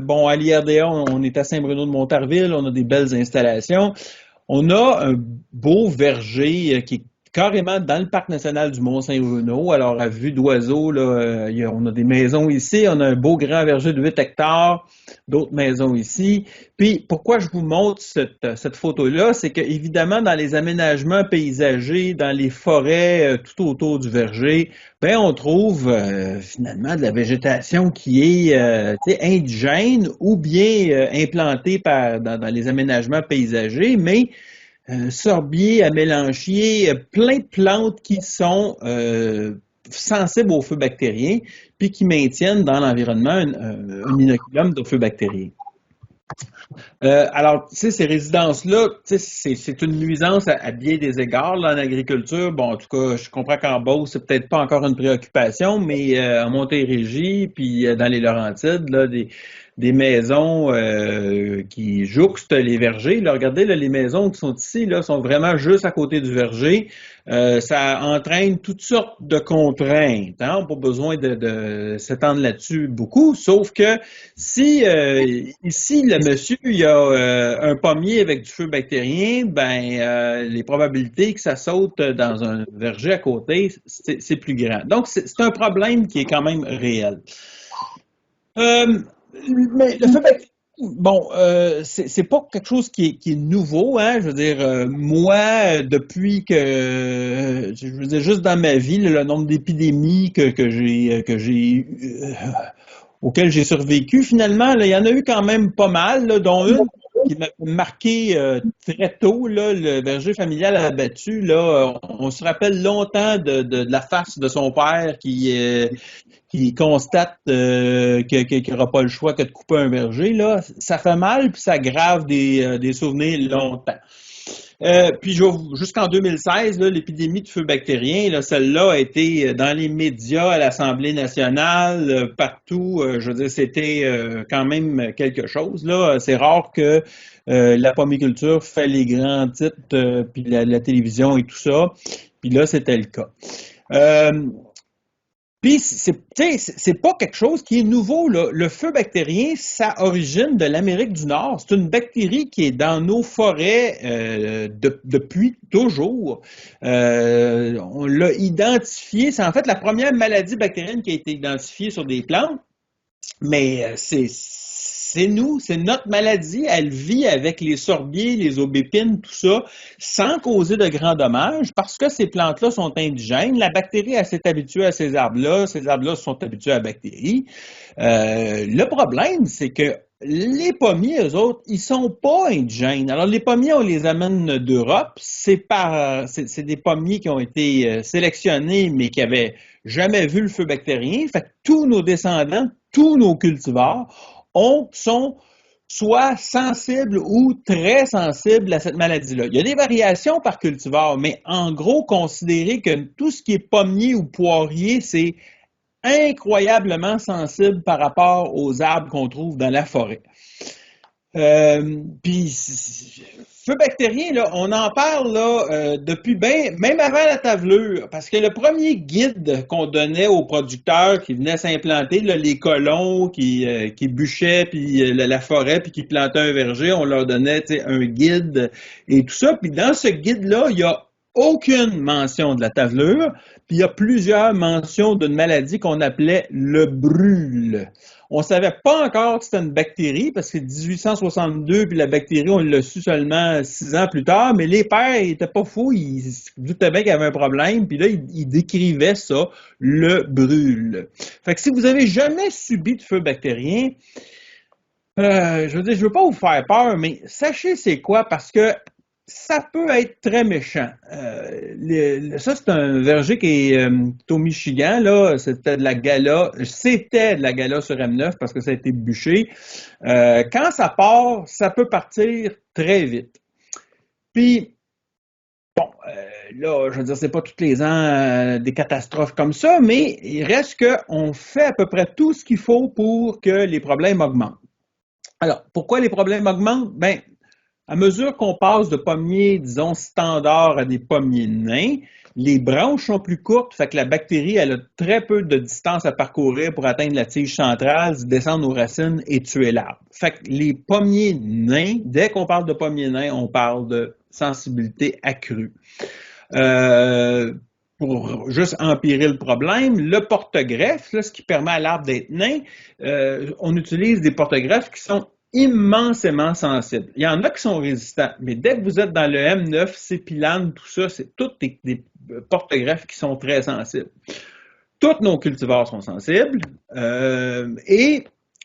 Bon, à l'IRDA, on est à Saint-Bruno-de-Montarville, on a des belles installations. On a un beau verger qui est carrément dans le parc national du Mont-Saint-Bruno. Alors, à vue d'oiseau, là, on a des maisons ici, on a un beau grand verger de 8 hectares, d'autres maisons ici. Puis, pourquoi je vous montre cette photo-là, c'est que, évidemment, dans les aménagements paysagers, dans les forêts tout autour du verger, ben, on trouve finalement de la végétation qui est indigène ou bien implantée dans les aménagements paysagers, mais sorbier, amélanchier, plein de plantes qui sont sensibles aux feux bactériens, puis qui maintiennent dans l'environnement un inoculum de feux bactériens. Alors, tu sais, ces résidences-là, tu sais, c'est une nuisance à bien des égards là, en agriculture. Bon, en tout cas, je comprends qu'en Beauce, c'est peut-être pas encore une préoccupation, mais en Montérégie, puis dans les Laurentides, là, des maisons qui jouxtent les vergers. Là, regardez, là, les maisons qui sont ici là, sont vraiment juste à côté du verger. Ça entraîne toutes sortes de contraintes. Hein? On n'a pas besoin de s'étendre là-dessus beaucoup, sauf que si ici, le monsieur, il y a un pommier avec du feu bactérien, ben les probabilités que ça saute dans un verger à côté, c'est plus grand. Donc, c'est un problème qui est quand même réel. Mais le feu bactérien, bon, c'est pas quelque chose qui est nouveau, hein. Je veux dire, moi, depuis que, je veux dire, juste dans ma vie, le nombre d'épidémies auxquelles j'ai survécu, finalement, là, il y en a eu quand même pas mal, là, dont une qui m'a marqué très tôt, là, le verger familial abattu. Là, on se rappelle longtemps de la face de son père qui constate qu'il n'aura pas le choix que de couper un verger. Là. Ça fait mal, puis ça aggrave des souvenirs longtemps. Puis jusqu'en 2016, l'épidémie de feu bactérien, là, celle-là a été dans les médias, à l'Assemblée nationale, partout. Je veux dire, c'était quand même quelque chose. Là, c'est rare que la pomiculture fait les grands titres, puis la télévision et tout ça. Puis là, c'était le cas. Puis, c'est pas quelque chose qui est nouveau, là. Le feu bactérien, ça origine de l'Amérique du Nord. C'est une bactérie qui est dans nos forêts depuis toujours. On l'a identifié. C'est en fait la première maladie bactérienne qui a été identifiée sur des plantes. Mais c'est nous, c'est notre maladie. Elle vit avec les sorbiers, les aubépines, tout ça, sans causer de grands dommages, parce que ces plantes-là sont indigènes. La bactérie, elle s'est habituée à ces arbres-là se sont habitués à la bactérie. Le problème, c'est que les pommiers, eux autres, ils sont pas indigènes. Alors, les pommiers, on les amène d'Europe. C'est des pommiers qui ont été sélectionnés, mais qui avaient jamais vu le feu bactérien. Fait que tous nos descendants, tous nos cultivars sont soit sensibles ou très sensibles à cette maladie-là. Il y a des variations par cultivar, mais en gros, considérez que tout ce qui est pommier ou poirier, c'est incroyablement sensible par rapport aux arbres qu'on trouve dans la forêt. Puis, feu bactérien, là, on en parle là, depuis même avant la tavelure, parce que le premier guide qu'on donnait aux producteurs qui venaient s'implanter, là, les colons qui bûchaient puis la forêt puis qui plantaient un verger, on leur donnait un guide et tout ça. Puis dans ce guide-là, il y a aucune mention de la tavelure, puis il y a plusieurs mentions d'une maladie qu'on appelait le brûle. On ne savait pas encore que c'était une bactérie, parce que 1862, puis la bactérie, on l'a su seulement 6 ans plus tard, mais les pères, ils n'étaient pas fous, ils se doutaient bien qu'il y avait un problème, puis là, ils décrivaient ça, le brûle. Fait que si vous avez jamais subi de feu bactérien, je veux dire, je veux pas vous faire peur, mais sachez c'est quoi, parce que ça peut être très méchant. Ça, c'est un verger qui est au Michigan. Là, c'était de la Gala sur M9 parce que ça a été bûché. Quand ça part, ça peut partir très vite. Puis, bon, là, je veux dire, c'est pas tous les ans des catastrophes comme ça, mais il reste qu'on fait à peu près tout ce qu'il faut pour que les problèmes augmentent. Alors, pourquoi les problèmes augmentent? Ben, à mesure qu'on passe de pommiers, disons, standards à des pommiers nains, Les branches sont plus courtes, fait que la bactérie, elle a très peu de distance à parcourir pour atteindre la tige centrale, descendre aux racines et tuer l'arbre. Fait que les pommiers nains, dès qu'on parle de pommiers nains, on parle de sensibilité accrue. Pour juste empirer le problème, le porte-greffe, là, ce qui permet à l'arbre d'être nain, on utilise des porte-greffes qui sont immensément sensibles. Il y en a qui sont résistants, mais dès que vous êtes dans le M9, Cépilane, tout ça, c'est tous des porte-greffes qui sont très sensibles. Tous nos cultivars sont sensibles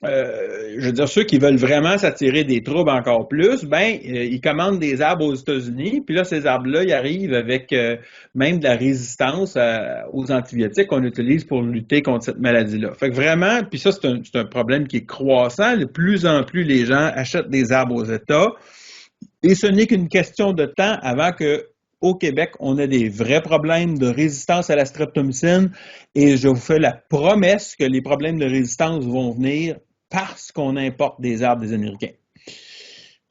je veux dire, ceux qui veulent vraiment s'attirer des troubles encore plus, ils commandent des arbres aux États-Unis, puis là, ces arbres-là, ils arrivent avec même de la résistance aux antibiotiques qu'on utilise pour lutter contre cette maladie-là. Fait que vraiment, puis ça, c'est un problème qui est croissant. De plus en plus, les gens achètent des arbres aux États, et ce n'est qu'une question de temps avant que au Québec, on a des vrais problèmes de résistance à la streptomycine, et je vous fais la promesse que les problèmes de résistance vont venir parce qu'on importe des arbres des Américains.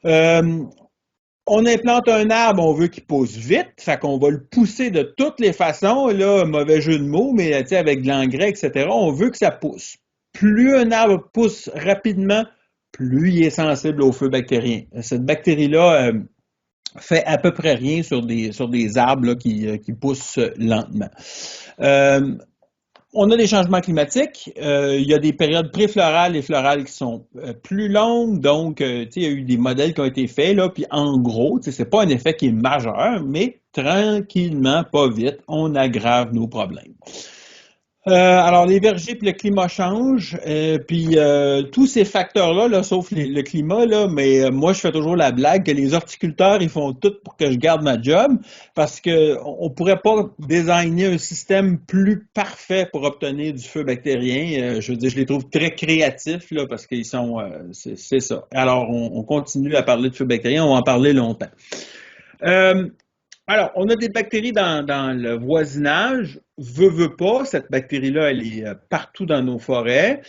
On implante un arbre, on veut qu'il pousse vite, fait qu'on va le pousser de toutes les façons, là, mauvais jeu de mots, mais avec de l'engrais, etc., on veut que ça pousse. Plus un arbre pousse rapidement, plus il est sensible au feu bactérien. Cette bactérie-là fait à peu près rien sur des arbres là, qui poussent lentement. On a des changements climatiques. Il y a des périodes préflorales et florales qui sont plus longues. Donc, il y a eu des modèles qui ont été faits. Là, puis en gros, c'est pas un effet qui est majeur, mais tranquillement, pas vite, on aggrave nos problèmes. Alors, les vergers puis le climat changent, puis tous ces facteurs-là, là, sauf le climat, là, mais moi, je fais toujours la blague que les horticulteurs, ils font tout pour que je garde ma job, parce que on pourrait pas designer un système plus parfait pour obtenir du feu bactérien. Je veux dire, je les trouve très créatifs, là, parce qu'ils sont, c'est ça. Alors, on continue à parler de feu bactérien, on va en parler longtemps. Alors, on a des bactéries dans le voisinage. Veut pas, cette bactérie-là, elle est partout dans nos forêts.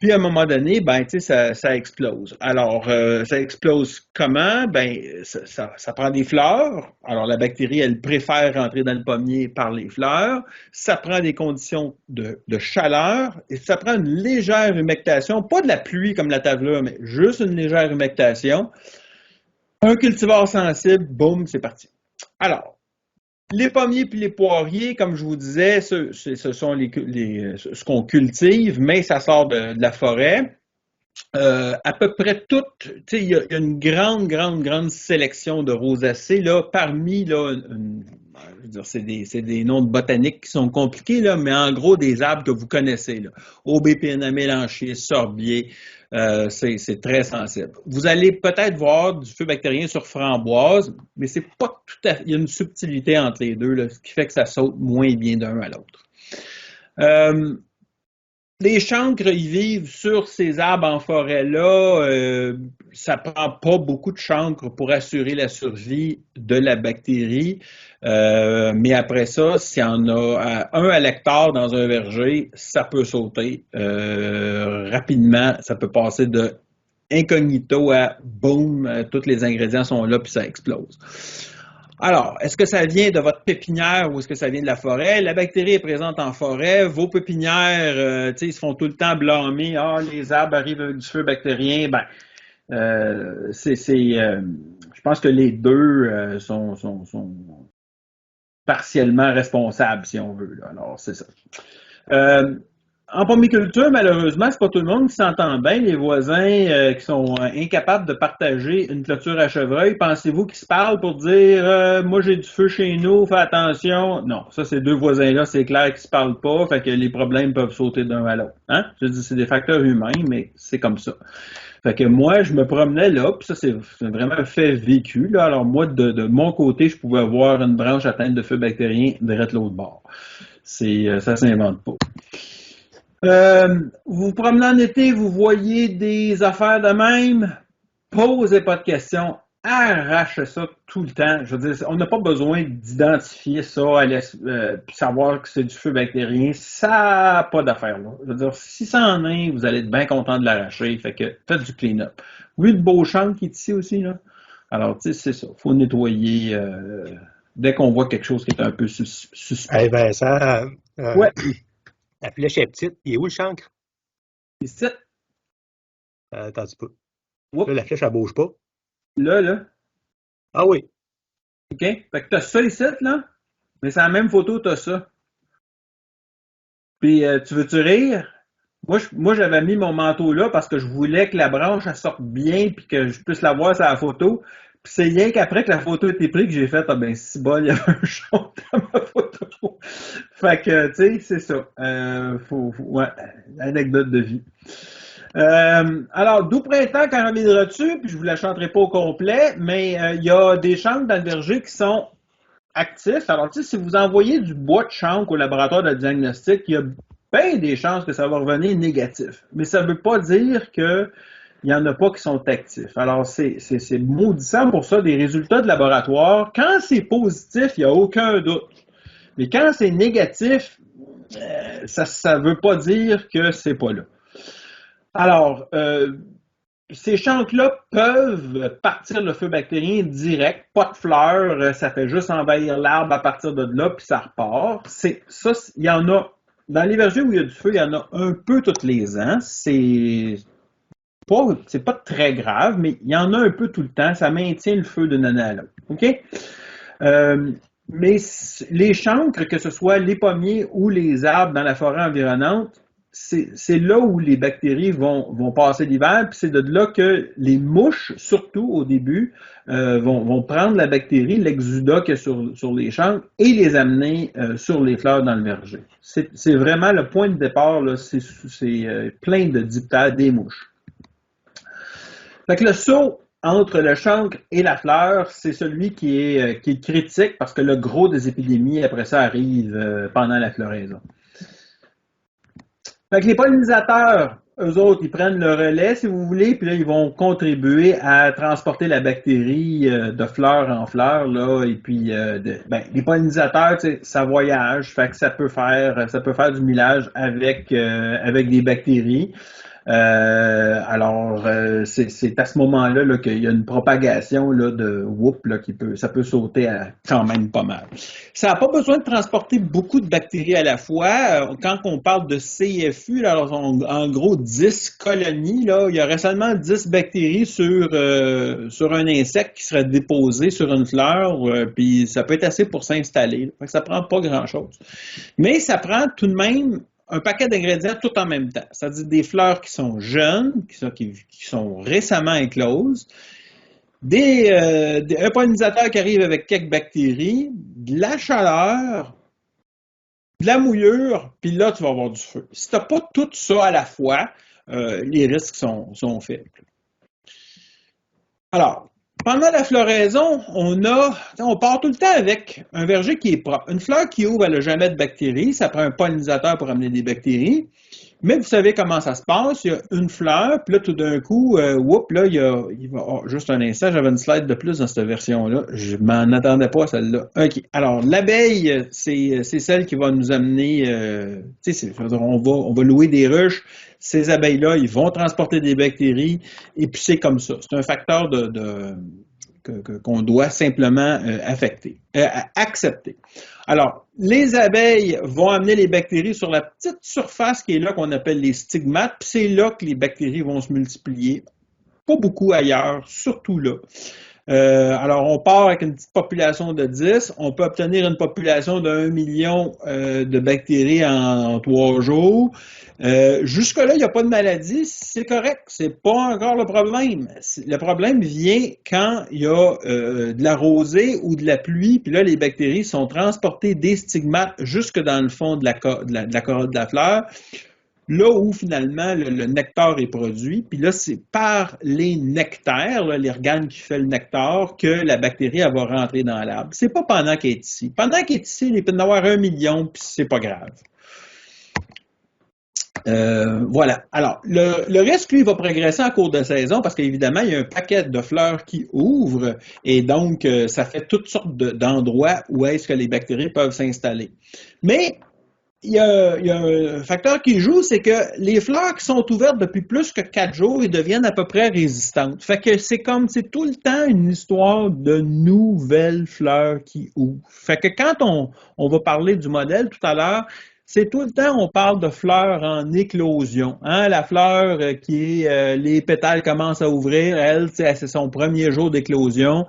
Puis, à un moment donné, ça explose. Alors, ça explose comment? Ça prend des fleurs. Alors, la bactérie, elle préfère rentrer dans le pommier par les fleurs. Ça prend des conditions de chaleur. Et ça prend une légère humectation. Pas de la pluie comme la tavelure, mais juste une légère humectation. Un cultivar sensible, boum, c'est parti. Alors, les pommiers puis les poiriers, comme je vous disais, ce sont ce qu'on cultive, mais ça sort de la forêt. À peu près toutes, il y a une grande sélection de rosacées, là, parmi, là, je veux dire, c'est des noms de botaniques qui sont compliqués, là, mais en gros, des arbres que vous connaissez, là. Aubépine, mélanchier, sorbier, c'est très sensible. Vous allez peut-être voir du feu bactérien sur framboise, mais c'est pas tout à fait, il y a une subtilité entre les deux, là, ce qui fait que ça saute moins bien d'un à l'autre. Les chancres, ils vivent sur ces arbres en forêt-là. Ça prend pas beaucoup de chancre pour assurer la survie de la bactérie. Mais après ça, s'il y en a un à l'hectare dans un verger, ça peut sauter rapidement. Ça peut passer de incognito à boum, tous les ingrédients sont là puis ça explose. Alors, est-ce que ça vient de votre pépinière ou est-ce que ça vient de la forêt? La bactérie est présente en forêt. Vos pépinières, ils se font tout le temps blâmer. Ah, les arbres arrivent avec du feu bactérien. Je pense que les deux sont partiellement responsables, si on veut. Là. Alors, c'est ça. En pommiculture, malheureusement, c'est pas tout le monde qui s'entend bien. Les voisins qui sont incapables de partager une clôture à chevreuil, pensez-vous qu'ils se parlent pour dire moi j'ai du feu chez nous, fais attention. Non, ça, ces deux voisins-là, c'est clair qu'ils se parlent pas, fait que les problèmes peuvent sauter d'un à l'autre. Hein? Je dis, c'est des facteurs humains, mais c'est comme ça. Fait que moi, je me promenais là, puis ça, c'est vraiment un fait vécu. Là. Alors moi, de mon côté, je pouvais voir une branche atteinte de feu bactérien direct de l'autre bord. Ça s'invente pas. Vous vous promenez en été, vous voyez des affaires de même, posez pas de questions, arrachez ça tout le temps. Je veux dire, on n'a pas besoin d'identifier ça, puis savoir que c'est du feu bactérien, ça n'a pas d'affaire là. Je veux dire, si ça en est, vous allez être bien content de l'arracher, fait que faites du clean-up. Oui, le beau champ qui est ici aussi, là. Alors, tu sais, c'est ça, faut nettoyer dès qu'on voit quelque chose qui est un peu suspect. Hey Vincent, Ouais, la flèche est petite. Il est où le chancre? ici, Attends un petit peu. Là, oups, la flèche, elle bouge pas. là, Ah oui. OK? Fait que t'as ça ici, là, mais c'est la même photo, t'as ça. Puis, tu veux-tu rire? Moi, j'avais mis mon manteau là parce que je voulais que la branche elle sorte bien puis que je puisse la voir sur la photo. Puis c'est rien qu'après que la photo a été prise que j'ai fait, ah ben, si bol, il y avait un jaune dans ma photo. Fait que, tu sais, c'est ça. Ouais, anecdote de vie. Alors, Doux printemps, caramel dessus, puis je vous la chanterai pas au complet, mais il y a des chancres dans le verger qui sont actifs. Alors, tu sais, si vous envoyez du bois de chancre au laboratoire de diagnostic, il y a bien des chances que ça va revenir négatif. Mais ça ne veut pas dire qu'il n'y en a pas qui sont actifs. Alors, c'est maudissant pour ça, des résultats de laboratoire. Quand c'est positif, il n'y a aucun doute. Mais quand c'est négatif, ça ne veut pas dire que c'est pas là. Alors, ces chancres-là peuvent partir le feu bactérien direct, pas de fleurs, ça fait juste envahir l'arbre à partir de là, puis ça repart. Ça, il y en a, dans les vergers où il y a du feu, il y en a un peu tous les ans. C'est pas très grave, mais il y en a un peu tout le temps. Ça maintient le feu d'une année à l'autre. OK? Mais les chancres, que ce soit les pommiers ou les arbres dans la forêt environnante, c'est là où les bactéries vont passer l'hiver, puis c'est de là que les mouches, surtout au début, vont prendre la bactérie, l'exudat qu'il y a sur les chancres, et les amener sur les fleurs dans le verger. C'est vraiment le point de départ, là, c'est plein de diptères des mouches. Fait que le saut entre le chancre et la fleur, c'est celui qui est critique parce que le gros des épidémies, après ça, arrive pendant la floraison. Fait que les pollinisateurs, eux autres, ils prennent le relais, si vous voulez, puis là, ils vont contribuer à transporter la bactérie de fleur en fleur, là, et puis, les pollinisateurs, ça voyage, fait que ça peut faire du millage avec des bactéries. Alors, c'est à ce moment-là là, qu'il y a une propagation là, de whoop là, ça peut sauter quand même pas mal. Ça n'a pas besoin de transporter beaucoup de bactéries à la fois. Quand on parle de CFU, là, alors, en gros 10 colonies, là, il y aurait seulement 10 bactéries sur un insecte qui serait déposé sur une fleur, puis ça peut être assez pour s'installer. Ça prend pas grand-chose. Mais ça prend tout de même un paquet d'ingrédients tout en même temps. C'est-à-dire des fleurs qui sont jeunes, qui sont récemment écloses, un pollinisateur qui arrive avec quelques bactéries, de la chaleur, de la mouillure, puis là, tu vas avoir du feu. Si tu n'as pas tout ça à la fois, les risques sont faibles. Alors, pendant la floraison, on part tout le temps avec un verger qui est propre. Une fleur qui ouvre, elle n'a jamais de bactéries. Ça prend un pollinisateur pour amener des bactéries. Mais vous savez comment ça se passe. Il y a une fleur, puis là, tout d'un coup, là, juste un instant, j'avais une slide de plus dans cette version-là. Je m'en attendais pas à celle-là. OK. Alors, l'abeille, c'est celle qui va nous amener, on va louer des ruches. Ces abeilles-là, ils vont transporter des bactéries, et puis c'est comme ça. C'est un facteur qu'on doit simplement accepter. Alors, les abeilles vont amener les bactéries sur la petite surface qui est là, qu'on appelle les stigmates, puis c'est là que les bactéries vont se multiplier. Pas beaucoup ailleurs, surtout là. Alors, on part avec une petite population de 10. On peut obtenir une population de 1 million de bactéries en 3 jours. Jusque-là, il n'y a pas de maladie. C'est correct. C'est pas encore le problème. Le problème vient quand il y a de la rosée ou de la pluie. Puis là, les bactéries sont transportées des stigmates jusque dans le fond de la corolle de la fleur. Là où finalement le nectar est produit, puis là c'est par les nectaires, l'organe qui fait le nectar, que la bactérie elle va rentrer dans l'arbre. C'est pas pendant qu'elle est ici. Pendant qu'elle est ici, il peut y en avoir 1 million, puis c'est pas grave. Voilà. Alors, le risque, lui, va progresser en cours de saison parce qu'évidemment, il y a un paquet de fleurs qui ouvrent et donc ça fait toutes sortes d'endroits où est-ce que les bactéries peuvent s'installer. Mais il y a un facteur qui joue, c'est que les fleurs qui sont ouvertes depuis plus que 4 jours, ils deviennent à peu près résistantes. Fait que c'est tout le temps une histoire de nouvelles fleurs qui ouvrent. Fait que quand on va parler du modèle tout à l'heure, c'est tout le temps, on parle de fleurs en éclosion. Hein? La fleur les pétales commencent à ouvrir, elle, c'est son premier jour d'éclosion.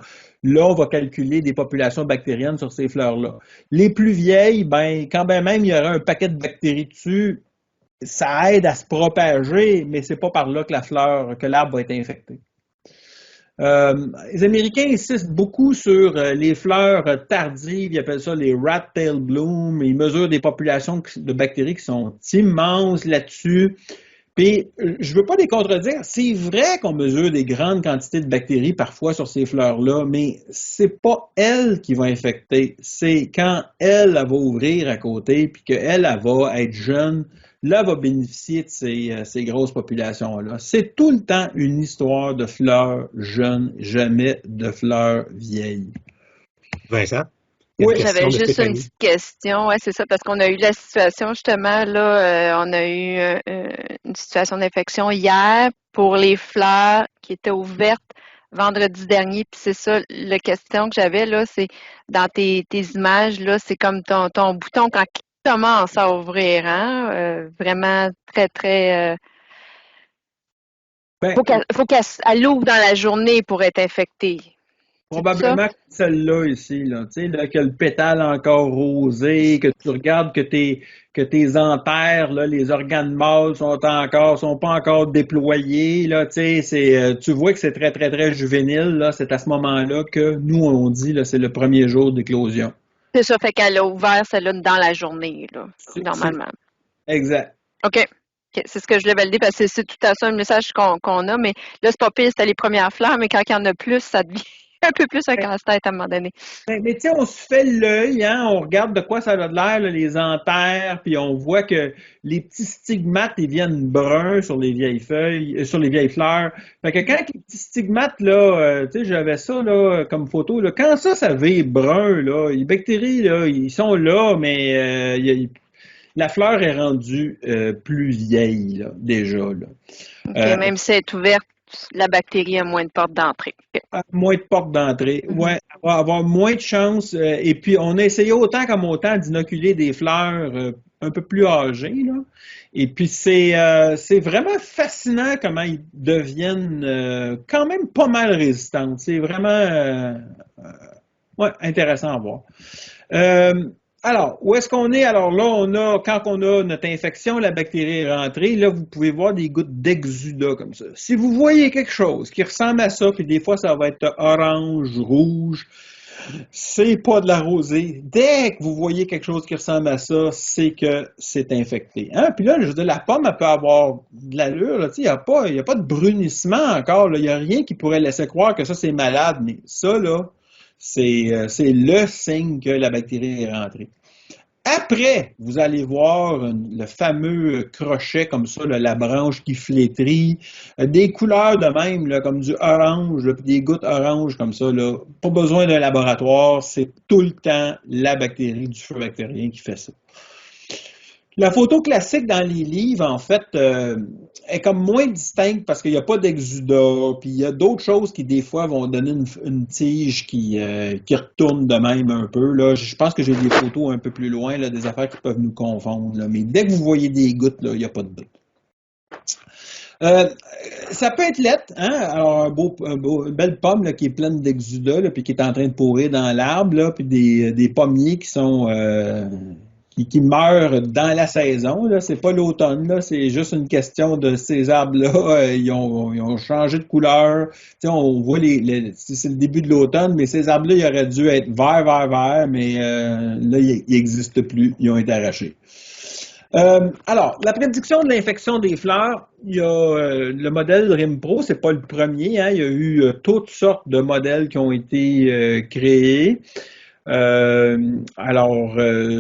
Là, on va calculer des populations bactériennes sur ces fleurs-là. Les plus vieilles, ben, quand ben même il y aurait un paquet de bactéries dessus, ça aide à se propager, mais c'est pas par là que l'arbre va être infecté. Les Américains insistent beaucoup sur les fleurs tardives, ils appellent ça les rat tail bloom, ils mesurent des populations de bactéries qui sont immenses là-dessus. Puis, je ne veux pas les contredire, c'est vrai qu'on mesure des grandes quantités de bactéries parfois sur ces fleurs-là, mais c'est pas elle qui va infecter, c'est quand elle va ouvrir à côté, puis qu'elle va être jeune, là, elle va bénéficier de ces grosses populations-là. C'est tout le temps une histoire de fleurs jeunes, jamais de fleurs vieilles. Vincent? Oui, j'avais juste une petite question. Ouais, c'est ça, parce qu'on a eu la situation justement, là, on a eu une situation d'infection hier pour les fleurs qui étaient ouvertes vendredi dernier. Puis c'est ça, la question que j'avais, là, c'est dans tes images, là, c'est comme ton bouton quand il commence à ouvrir, hein? Vraiment très, très. Faut qu'elle ouvre dans la journée pour être infectée. Probablement que celle-là ici, là, tu sais, là, que le pétale encore rosé, que tu regardes que tes anthères, là, les organes mâles sont pas encore déployés, là, tu sais, tu vois que c'est très, très, très juvénile, là, c'est à ce moment-là que nous, on dit, là, c'est le premier jour d'éclosion. C'est ça, fait qu'elle a ouvert celle-là dans la journée, là, normalement. Exact. OK. C'est ce que je voulais valider parce que c'est tout à ça un message qu'on a, mais là, c'est pas pire, c'était les premières fleurs, mais quand il y en a plus, ça devient un peu plus un casse-tête à un moment donné. Mais tu sais, on se fait l'œil, hein, on regarde de quoi ça a l'air, là, les anthères, puis on voit que les petits stigmates, ils viennent bruns sur les vieilles feuilles, sur les vieilles fleurs. Fait que quand les petits stigmates, là, tu sais, j'avais ça, là, comme photo, là, quand ça vire brun, là, les bactéries, là, ils sont là, mais la fleur est rendue plus vieille, là, déjà, là. Okay, même si elle est ouverte, la bactérie a moins de portes d'entrée. Moins de portes d'entrée, ouais, elle va avoir moins de chances. Et puis, on a essayé autant comme autant d'inoculer des fleurs un peu plus âgées, là. Et puis, c'est vraiment fascinant comment ils deviennent quand même pas mal résistantes. C'est vraiment ouais, intéressant à voir. Alors, où est-ce qu'on est? Alors là, quand on a notre infection, la bactérie est rentrée, là, vous pouvez voir des gouttes d'exudat comme ça. Si vous voyez quelque chose qui ressemble à ça, puis des fois, ça va être orange, rouge, c'est pas de la rosée. Dès que vous voyez quelque chose qui ressemble à ça, c'est que c'est infecté. Hein? Puis là, je veux dire, la pomme, elle peut avoir de l'allure. Il n'y a pas de brunissement encore. Il n'y a rien qui pourrait laisser croire que ça, c'est malade. Mais ça, là, c'est le signe que la bactérie est rentrée. Après, vous allez voir le fameux crochet comme ça, là, la branche qui flétrit, des couleurs de même, là, comme du orange, là, puis des gouttes orange comme ça. Là. Pas besoin d'un laboratoire, c'est tout le temps la bactérie du feu bactérien qui fait ça. La photo classique dans les livres, en fait, est comme moins distincte parce qu'il n'y a pas d'exudat, puis il y a d'autres choses qui, des fois, vont donner une tige qui retourne de même un peu. Là. Je pense que j'ai des photos un peu plus loin, là, des affaires qui peuvent nous confondre. Là. Mais dès que vous voyez des gouttes, là, il n'y a pas de doute. Ça peut être lettre, hein? Alors, une belle pomme là, qui est pleine d'exudat, là, puis qui est en train de pourrir dans l'arbre, là, puis des pommiers qui sont... qui meurent dans la saison. Là, c'est pas l'automne, là, c'est juste une question de ces arbres-là. Ils ont changé de couleur. T'sais, on voit c'est le début de l'automne, mais ces arbres-là, ils auraient dû être vert, mais là, ils n'existent plus. Ils ont été arrachés. Alors, la prédiction de l'infection des fleurs, il y a le modèle RIMPRO, c'est pas le premier. Hein, il y a eu toutes sortes de modèles qui ont été créés.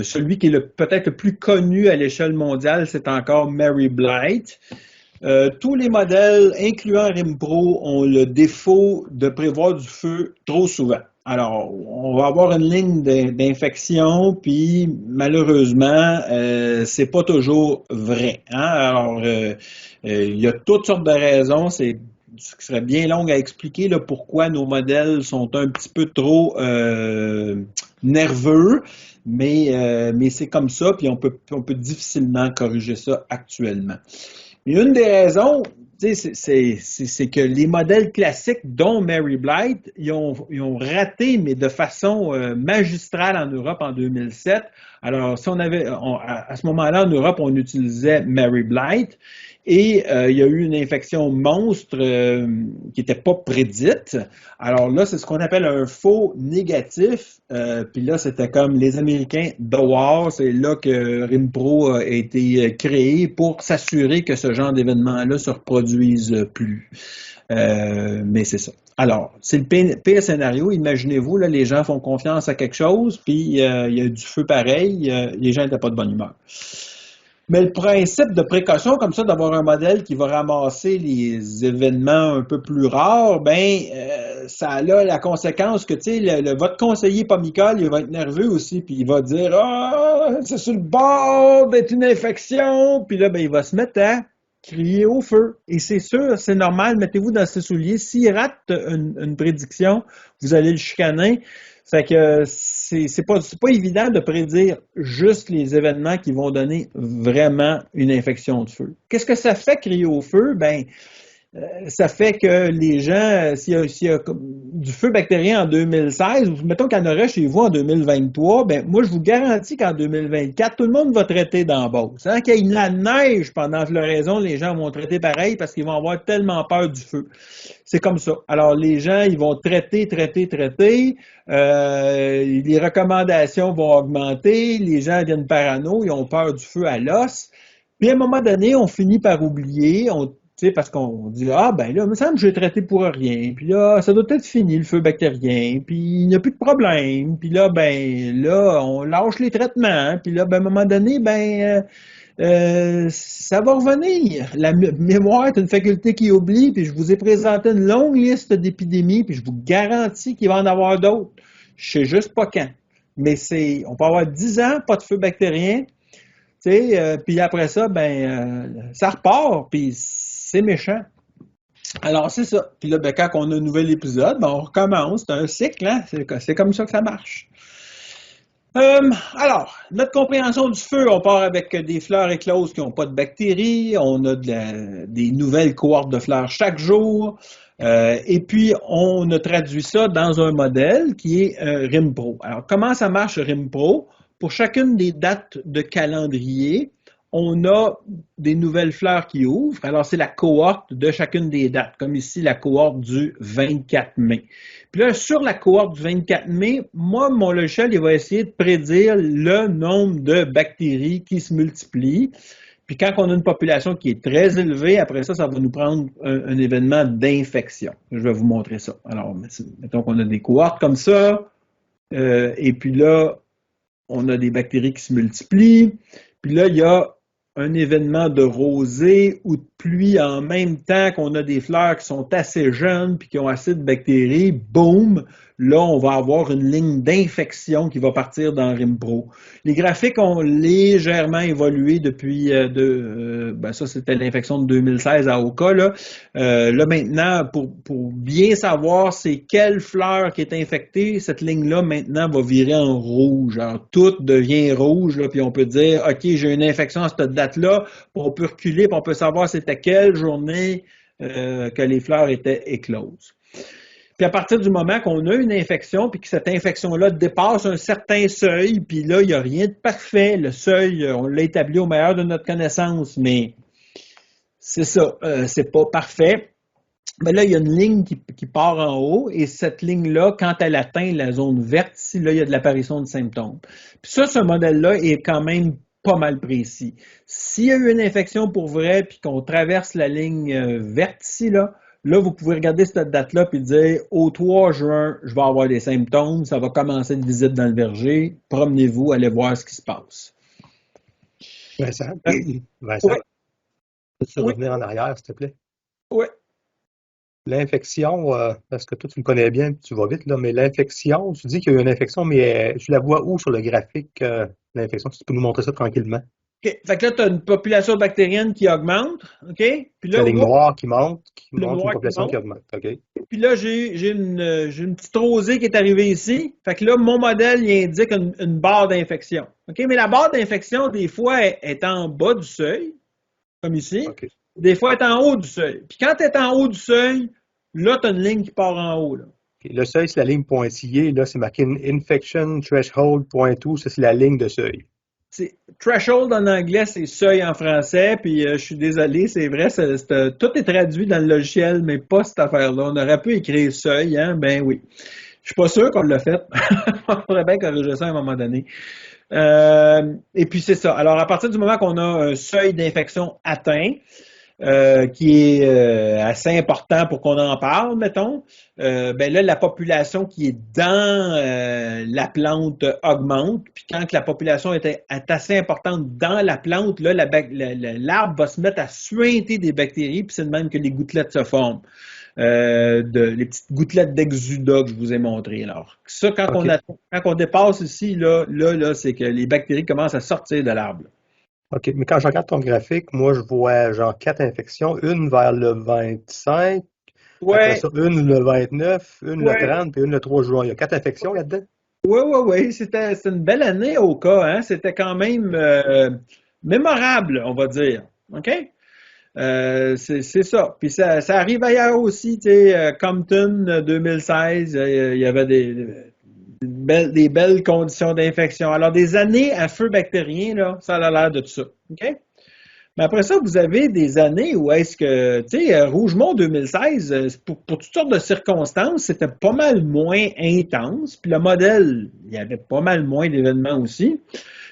Celui qui est peut-être le plus connu à l'échelle mondiale, c'est encore Mary Blight. Tous les modèles, incluant RIMPRO, ont le défaut de prévoir du feu trop souvent. Alors, on va avoir une ligne d'infection, puis malheureusement, c'est pas toujours vrai. Hein? Alors, il y a toutes sortes de raisons. Ce serait bien long à expliquer là, pourquoi nos modèles sont un petit peu trop nerveux, mais c'est comme ça, puis on peut difficilement corriger ça actuellement. Mais une des raisons, c'est que les modèles classiques, dont Mary Blight, ils ont raté, mais de façon magistrale en Europe en 2007. Alors, si à ce moment-là, en Europe, on utilisait Mary Blight. Et il y a eu une infection monstre qui n'était pas prédite. Alors là, c'est ce qu'on appelle un faux négatif. Puis là, c'était comme les Américains The War. C'est là que RimPro a été créé pour s'assurer que ce genre d'événements-là ne se reproduisent plus. Mais c'est ça. Alors, c'est le pire scénario. Imaginez-vous, là, les gens font confiance à quelque chose, puis il y a du feu pareil. Les gens n'étaient pas de bonne humeur. Mais le principe de précaution, comme ça, d'avoir un modèle qui va ramasser les événements un peu plus rares, ça a la conséquence que, tu sais, votre conseiller pomicole, il va être nerveux aussi, puis il va dire « Ah, c'est sur le bord d'être une infection! » Puis là, il va se mettre à crier au feu. Et c'est sûr, c'est normal, mettez-vous dans ses souliers. S'il rate une prédiction, vous allez le chicaner. Fait que c'est pas évident de prédire juste les événements qui vont donner vraiment une infection de feu. Qu'est-ce que ça fait crier au feu? Ça fait que les gens, s'il y a du feu bactérien en 2016, mettons qu'il y en aurait chez vous en 2023, moi, je vous garantis qu'en 2024, tout le monde va traiter d'embauche. Hein? Qu'il y ait de la neige pendant la floraison, les gens vont traiter pareil parce qu'ils vont avoir tellement peur du feu. C'est comme ça. Alors, les gens, ils vont traiter. Les recommandations vont augmenter. Les gens deviennent parano. Ils ont peur du feu à l'os. Puis, à un moment donné, on finit par oublier. Parce qu'on dit, là, il me semble que j'ai traité pour rien. Puis là, ça doit être fini, le feu bactérien. Puis il n'y a plus de problème. Puis là, on lâche les traitements. Puis là, à un moment donné, ça va revenir. La mémoire est une faculté qui oublie, puis je vous ai présenté une longue liste d'épidémies, puis je vous garantis qu'il va en avoir d'autres. Je sais juste pas quand. Mais on peut avoir 10 ans, pas de feu bactérien, puis après ça, ça repart, puis c'est méchant. Alors, c'est ça. Puis là, quand on a un nouvel épisode, on recommence. C'est un cycle, hein? C'est comme ça que ça marche. Alors, notre compréhension du feu, on part avec des fleurs écloses qui n'ont pas de bactéries, on a des nouvelles cohortes de fleurs chaque jour, et puis on a traduit ça dans un modèle qui est RimPro. Alors, comment ça marche RimPro? Pour chacune des dates de calendrier, on a des nouvelles fleurs qui ouvrent. Alors, c'est la cohorte de chacune des dates, comme ici la cohorte du 24 mai. Puis là, sur la cohorte du 24 mai, moi, mon logiciel, il va essayer de prédire le nombre de bactéries qui se multiplient. Puis quand on a une population qui est très élevée, après ça, ça va nous prendre un événement d'infection. Je vais vous montrer ça. Alors, mettons qu'on a des cohortes comme ça, et puis là, on a des bactéries qui se multiplient. Puis là, il y a un événement de rosée ou de pluie en même temps qu'on a des fleurs qui sont assez jeunes puis qui ont assez de bactéries, boum, là, on va avoir une ligne d'infection qui va partir dans RimPro. Les graphiques ont légèrement évolué depuis, ça c'était l'infection de 2016 à Oka. Là maintenant, pour bien savoir c'est quelle fleur qui est infectée, cette ligne-là maintenant va virer en rouge. Alors, tout devient rouge, là, puis on peut dire, OK, j'ai une infection à cette date-là, on peut reculer, puis on peut savoir c'était quelle journée que les fleurs étaient écloses. Puis à partir du moment qu'on a une infection, puis que cette infection-là dépasse un certain seuil, puis là, il n'y a rien de parfait. Le seuil, on l'a établi au meilleur de notre connaissance, mais c'est ça, c'est pas parfait. Mais là, il y a une ligne qui part en haut, et cette ligne-là, quand elle atteint la zone verte, ici, là, il y a de l'apparition de symptômes. Puis ça, ce modèle-là est quand même pas mal précis. S'il y a eu une infection pour vrai, puis qu'on traverse la ligne verte ici, là, vous pouvez regarder cette date-là et dire au 3 juin, je vais avoir des symptômes, ça va commencer une visite dans le verger, promenez-vous, allez voir ce qui se passe. Vincent, oui. Peux-tu revenir en arrière, s'il te plaît? Oui. L'infection, parce que toi, tu me connais bien, tu vas vite, là, mais l'infection, tu dis qu'il y a eu une infection, mais tu la vois où sur le graphique, l'infection? Tu peux nous montrer ça tranquillement. OK. Fait que là, tu as une population bactérienne qui augmente, OK? Puis La là, ligne noire qui monte, le une noir qui population qui monte. augmente. OK. Puis là, j'ai une petite rosée qui est arrivée ici. Fait que là, mon modèle, il indique une barre d'infection. OK? Mais la barre d'infection, des fois, est en bas du seuil, comme ici. OK. Des fois, elle est en haut du seuil. Puis quand elle est en haut du seuil, là, tu as une ligne qui part en haut, là. OK. Le seuil, c'est la ligne pointillée. Là, c'est marqué Infection Threshold .2. Ça, c'est la ligne de seuil. Threshold en anglais, c'est seuil en français, puis je suis désolé, c'est vrai, tout est traduit dans le logiciel, mais pas cette affaire-là. On aurait pu écrire seuil, hein? Ben oui. Je suis pas sûr qu'on l'a fait. On pourrait bien corriger ça à un moment donné. Et puis c'est ça. Alors, à partir du moment qu'on a un seuil d'infection atteint, qui est assez important pour qu'on en parle, mettons, ben là, la population qui est dans la plante augmente. Puis quand la population est assez importante dans la plante, là, l'arbre va se mettre à suinter des bactéries, puis c'est de même que les gouttelettes se forment. Les petites gouttelettes d'exudat que je vous ai montrées. Alors, ça, quand on dépasse ici, là, c'est que les bactéries commencent à sortir de l'arbre. OK. Mais quand je regarde ton graphique, moi, je vois genre 4 infections, une vers le 25, après ça, une le 29, une le 30, puis une le 3 juin. Il y a 4 infections là-dedans? Oui. C'était une belle année au cas, hein? C'était quand même mémorable, on va dire. OK? C'est ça. Puis ça arrive ailleurs aussi, tu sais, Compton 2016, il y avait des belles conditions d'infection. Alors, des années à feu bactérien, là, ça a l'air de tout ça. OK? Mais après ça, vous avez des années où est-ce que, tu sais, Rougemont 2016, pour toutes sortes de circonstances, c'était pas mal moins intense. Puis le modèle, il y avait pas mal moins d'événements aussi.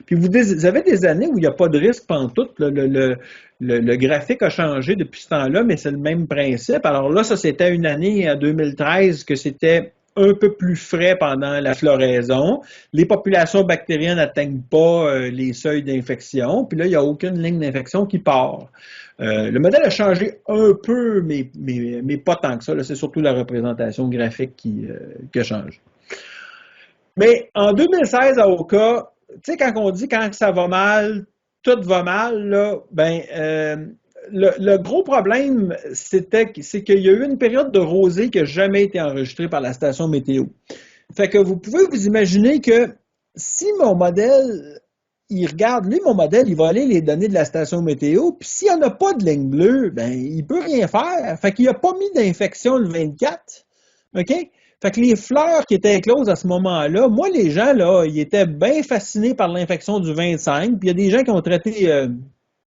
Puis vous avez des années où il n'y a pas de risque pantoute. Le graphique a changé depuis ce temps-là, mais c'est le même principe. Alors là, ça, c'était une année en 2013 que c'était un peu plus frais pendant la floraison. Les populations bactériennes n'atteignent pas les seuils d'infection. Puis là, il n'y a aucune ligne d'infection qui part. Le modèle a changé un peu, mais pas tant que ça. C'est surtout la représentation graphique qui a changé. Mais en 2016, à Oka, tu sais, quand on dit quand ça va mal, tout va mal, là, le gros problème, c'est qu'il y a eu une période de rosée qui n'a jamais été enregistrée par la station météo. Fait que vous pouvez vous imaginer que si mon modèle, il regarde, lui, mon modèle, il va aller les données de la station météo, puis s'il n'y en a pas de ligne bleue, ben, il peut rien faire. Fait qu'il n'a pas mis d'infection le 24. OK? Fait que les fleurs qui étaient écloses à ce moment-là, moi, les gens, là, ils étaient bien fascinés par l'infection du 25, puis il y a des gens qui ont traité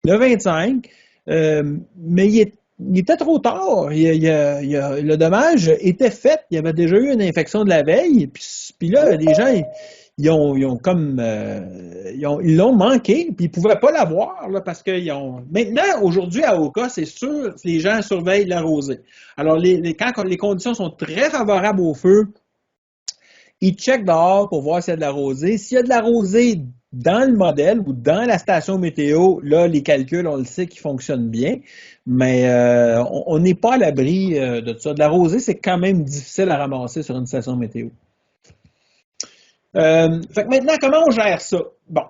le 25, mais il était trop tard. Le dommage était fait. Il y avait déjà eu une infection de la veille. Puis là, les gens, ils l'ont manqué. Puis ils ne pouvaient pas l'avoir là, parce qu'ils ont. Maintenant, aujourd'hui, à Oka, c'est sûr, les gens surveillent la rosée. Alors, quand les conditions sont très favorables au feu, ils checkent dehors pour voir s'il y a de la rosée. S'il y a de la rosée dans le modèle ou dans la station météo, là, les calculs, on le sait qu'ils fonctionnent bien, mais on n'est pas à l'abri de ça. De la rosée, c'est quand même difficile à ramasser sur une station météo. Fait que maintenant, comment on gère ça? Bon,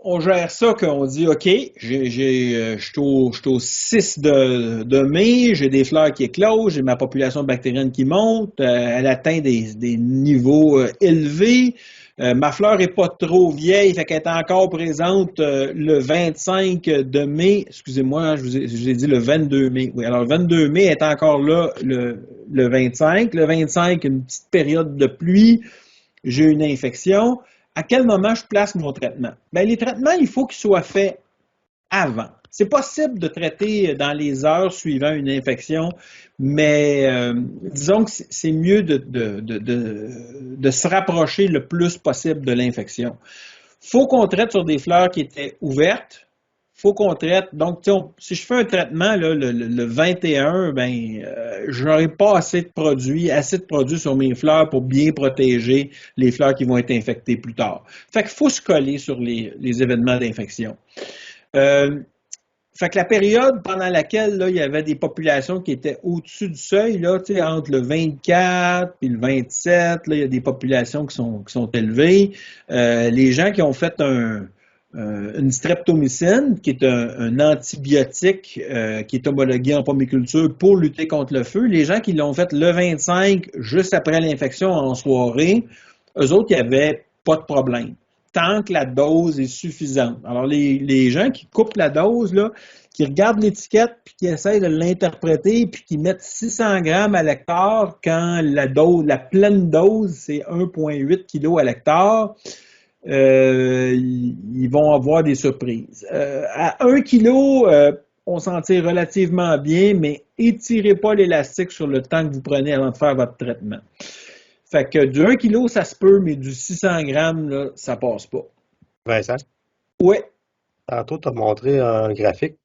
on gère ça qu'on dit, OK, je suis au 6 de mai, j'ai des fleurs qui éclosent, j'ai ma population bactérienne qui monte, elle atteint des niveaux élevés. Ma fleur n'est pas trop vieille, fait qu'elle est encore présente le 25 de mai. Excusez-moi, je vous ai dit le 22 mai. Oui, alors le 22 mai est encore là le 25. Le 25, une petite période de pluie. J'ai une infection. À quel moment je place mon traitement? Bien, les traitements, il faut qu'ils soient faits avant. C'est possible de traiter dans les heures suivant une infection, mais disons que c'est mieux de se rapprocher le plus possible de l'infection. Il faut qu'on traite sur des fleurs qui étaient ouvertes. Il faut qu'on traite. Donc, si je fais un traitement là, le 21, je n'aurai pas assez de produits sur mes fleurs pour bien protéger les fleurs qui vont être infectées plus tard. Fait qu'il faut se coller sur les événements d'infection. Fait que la période pendant laquelle là, il y avait des populations qui étaient au-dessus du seuil, là, entre le 24 et le 27, là, il y a des populations qui sont élevées. Les gens qui ont fait une streptomycine, qui est un antibiotique qui est homologué en pomiculture pour lutter contre le feu, les gens qui l'ont fait le 25, juste après l'infection en soirée, eux autres, il n'y avait pas de problème, tant que la dose est suffisante. Alors, les gens qui coupent la dose, là, qui regardent l'étiquette, puis qui essayent de l'interpréter, puis qui mettent 600 grammes à l'hectare, quand la pleine dose, c'est 1,8 kg à l'hectare, ils vont avoir des surprises. À 1 kg, on s'en tire relativement bien, mais étirez pas l'élastique sur le temps que vous prenez avant de faire votre traitement. Fait que du 1 kg, ça se peut, mais du 600 grammes, là, ça passe pas. Vincent? Oui. Tantôt, tu as montré un graphique.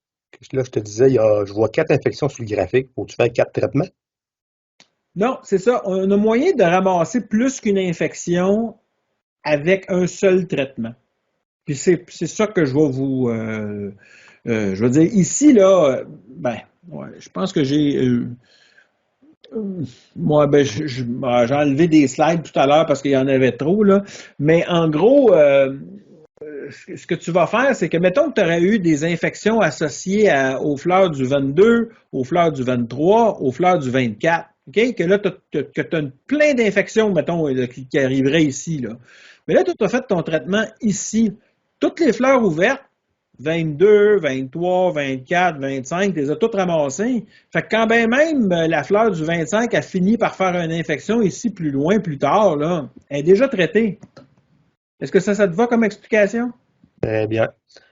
Là, je te disais, je vois 4 infections sur le graphique. Faut-tu faire 4 traitements? Non, c'est ça. On a moyen de ramasser plus qu'une infection avec un seul traitement. Puis c'est ça que je vais vous... je veux dire, ici, là, je pense que j'ai... Moi, j'ai enlevé des slides tout à l'heure parce qu'il y en avait trop, là. Mais en gros, ce que tu vas faire, c'est que, mettons que tu aurais eu des infections associées aux fleurs du 22, aux fleurs du 23, aux fleurs du 24, OK? Que là, tu as plein d'infections, mettons, là, qui arriveraient ici, là. Mais là, tu as fait ton traitement ici. Toutes les fleurs ouvertes, 22, 23, 24, 25, tu les as toutes ramassées. Fait que quand bien même la fleur du 25 a fini par faire une infection ici plus loin, plus tard, là, elle est déjà traitée. Est-ce que ça te va comme explication? Très bien.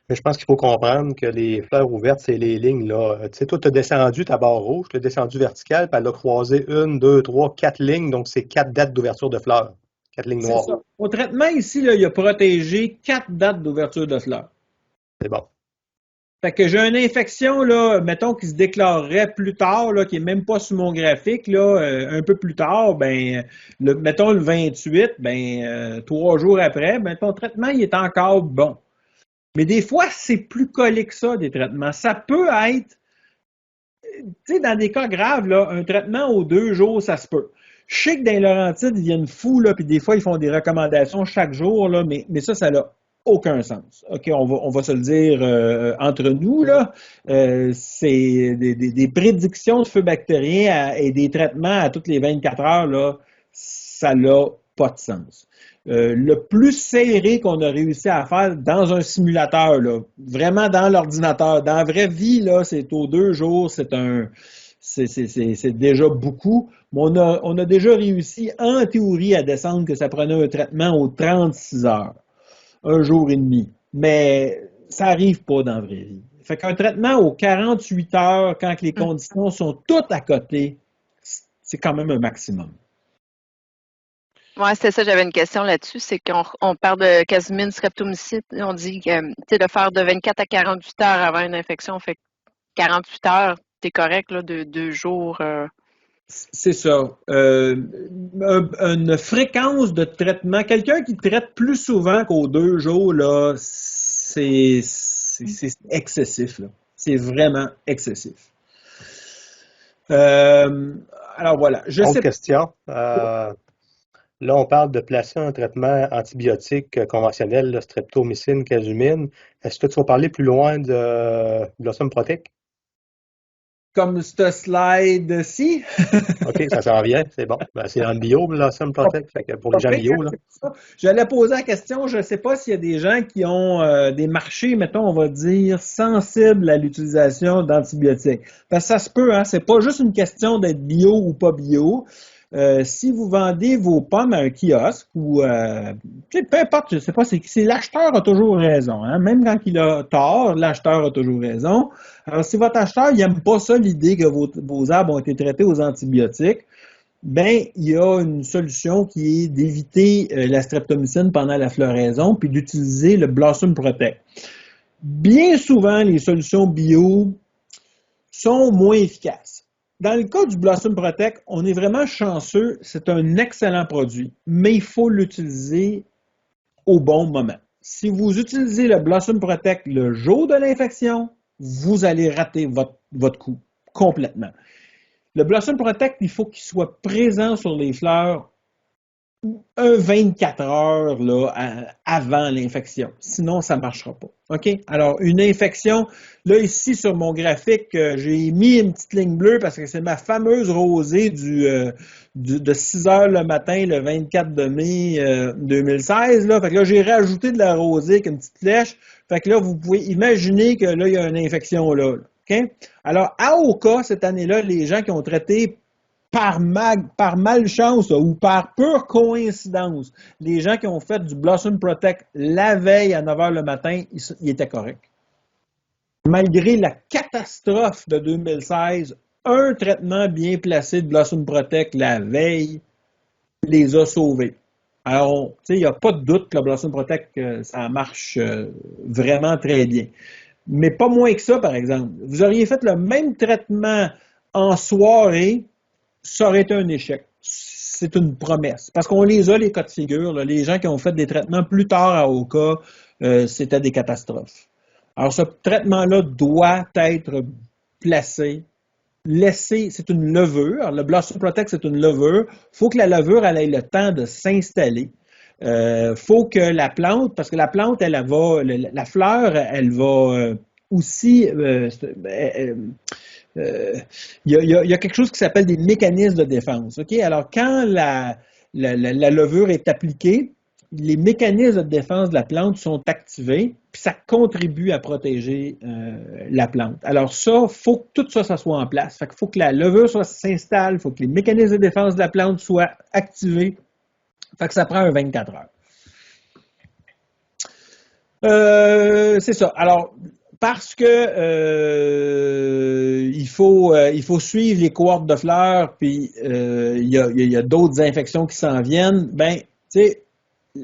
Mais je pense qu'il faut comprendre que les fleurs ouvertes, c'est les lignes, là. Tu sais, toi, tu as descendu ta barre rouge, tu as descendu verticale, puis elle a croisé 1, 2, 3, 4 lignes, donc c'est 4 dates d'ouverture de fleurs. 4 lignes noires. C'est ça. Au traitement, ici, là, il a protégé 4 dates d'ouverture de fleurs. C'est bon. Fait que j'ai une infection, là, mettons, qui se déclarerait plus tard, là, qui n'est même pas sur mon graphique, là, un peu plus tard, mettons le 28, 3 jours après, ton traitement, il est encore bon. Mais des fois, c'est plus collé que ça, des traitements. Ça peut être, tu sais, dans des cas graves, là, un traitement aux 2 jours, ça se peut. Je sais que dans les Laurentides, ils viennent fous, là, puis des fois, ils font des recommandations chaque jour, là, mais ça n'a aucun sens. OK, on va se le dire entre nous, là. C'est des prédictions de feux bactériens et des traitements à toutes les 24 heures, là, ça n'a pas de sens. Le plus serré qu'on a réussi à faire dans un simulateur, là, vraiment dans l'ordinateur, dans la vraie vie, là, c'est aux 2 jours, c'est déjà beaucoup. Mais on a déjà réussi, en théorie, à descendre que ça prenait un traitement aux 36 heures. 1 jour et demi. Mais ça n'arrive pas dans la vraie vie. Fait qu'un traitement aux 48 heures, quand les conditions sont toutes à côté, c'est quand même un maximum. Oui, c'est ça, j'avais une question là-dessus, c'est qu'on parle de casimine streptomycine, on dit que de faire de 24 à 48 heures avant une infection, fait 48 heures, t'es correct là, de 2 jours. C'est ça. Une fréquence de traitement, quelqu'un qui traite plus souvent qu'aux 2 jours, là, c'est excessif. Là. C'est vraiment excessif. Alors voilà. Autre question. Là, on parle de placer un traitement antibiotique conventionnel, là, streptomycine, casumine. Est-ce que tu vas parler plus loin de Blossom Protect? Comme ce slide-ci. OK, ça s'en vient, c'est bon. C'est en bio, Blossom Protect, fait que pour les gens bio. Là. J'allais poser la question, je ne sais pas s'il y a des gens qui ont des marchés, mettons, on va dire, sensibles à l'utilisation d'antibiotiques. Parce que ça se peut, hein, c'est pas juste une question d'être bio ou pas bio. Si vous vendez vos pommes à un kiosque ou peu importe, je ne sais pas, c'est l'acheteur a toujours raison. Hein? Même quand il a tort, l'acheteur a toujours raison. Alors, si votre acheteur n'aime pas ça, l'idée que vos arbres ont été traités aux antibiotiques, il y a une solution qui est d'éviter la streptomycine pendant la floraison puis d'utiliser le Blossom Protect. Bien souvent, les solutions bio sont moins efficaces. Dans le cas du Blossom Protect, on est vraiment chanceux. C'est un excellent produit, mais il faut l'utiliser au bon moment. Si vous utilisez le Blossom Protect le jour de l'infection, vous allez rater votre coup complètement. Le Blossom Protect, il faut qu'il soit présent sur les fleurs 24 heures là, avant l'infection. Sinon, ça ne marchera pas. OK? Alors, une infection, là, ici, sur mon graphique, j'ai mis une petite ligne bleue parce que c'est ma fameuse rosée de 6 heures le matin, le 24 de mai 2016. Là. Fait que là, j'ai rajouté de la rosée avec une petite flèche. Fait que là, vous pouvez imaginer que là, il y a une infection là. OK? Alors, à Oka, cette année-là, les gens qui ont traité par malchance ou par pure coïncidence, les gens qui ont fait du Blossom Protect la veille à 9 h le matin, ils étaient corrects. Malgré la catastrophe de 2016, un traitement bien placé de Blossom Protect la veille les a sauvés. Alors, il n'y a pas de doute que le Blossom Protect, ça marche vraiment très bien. Mais pas moins que ça, par exemple. Vous auriez fait le même traitement en soirée, ça aurait été un échec. C'est une promesse. Parce qu'on les a, les cas de figure. Là, les gens qui ont fait des traitements plus tard à Oka, c'était des catastrophes. Alors, ce traitement-là doit être placé, laissé. C'est une levure. Le Blossom Protect, c'est une levure. Il faut que la levure elle ait le temps de s'installer. Faut que la plante, parce que la plante, elle va, la fleur, elle va aussi... il y a quelque chose qui s'appelle des mécanismes de défense. Okay? Alors, quand la levure est appliquée, les mécanismes de défense de la plante sont activés, puis ça contribue à protéger la plante. Alors ça, il faut que tout ça, ça soit en place. Fait qu'il faut que la levure s'installe, il faut que les mécanismes de défense de la plante soient activés. Fait que ça prend un 24 heures. C'est ça. Alors, parce que il faut suivre les cohortes de fleurs, puis il y a d'autres infections qui s'en viennent, ben, tu sais,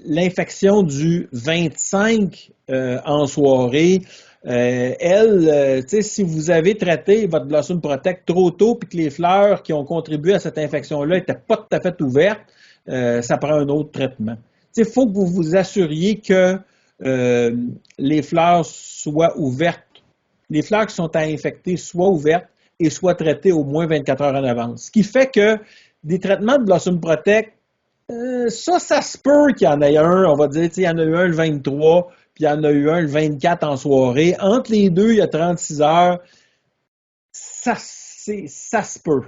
l'infection du 25 en soirée, elle, tu sais, si vous avez traité votre Blossom Protect trop tôt, puis que les fleurs qui ont contribué à cette infection-là n'étaient pas tout à fait ouvertes, ça prend un autre traitement. Il faut que vous vous assuriez que les fleurs soient ouvertes, les fleurs qui sont à infecter soient ouvertes et soient traitées au moins 24 heures en avance. Ce qui fait que des traitements de Blossom Protect, ça se peut qu'il y en ait un, on va dire, il y en a eu un le 23, puis il y en a eu un le 24 en soirée. Entre les deux, il y a 36 heures. Ça se peut.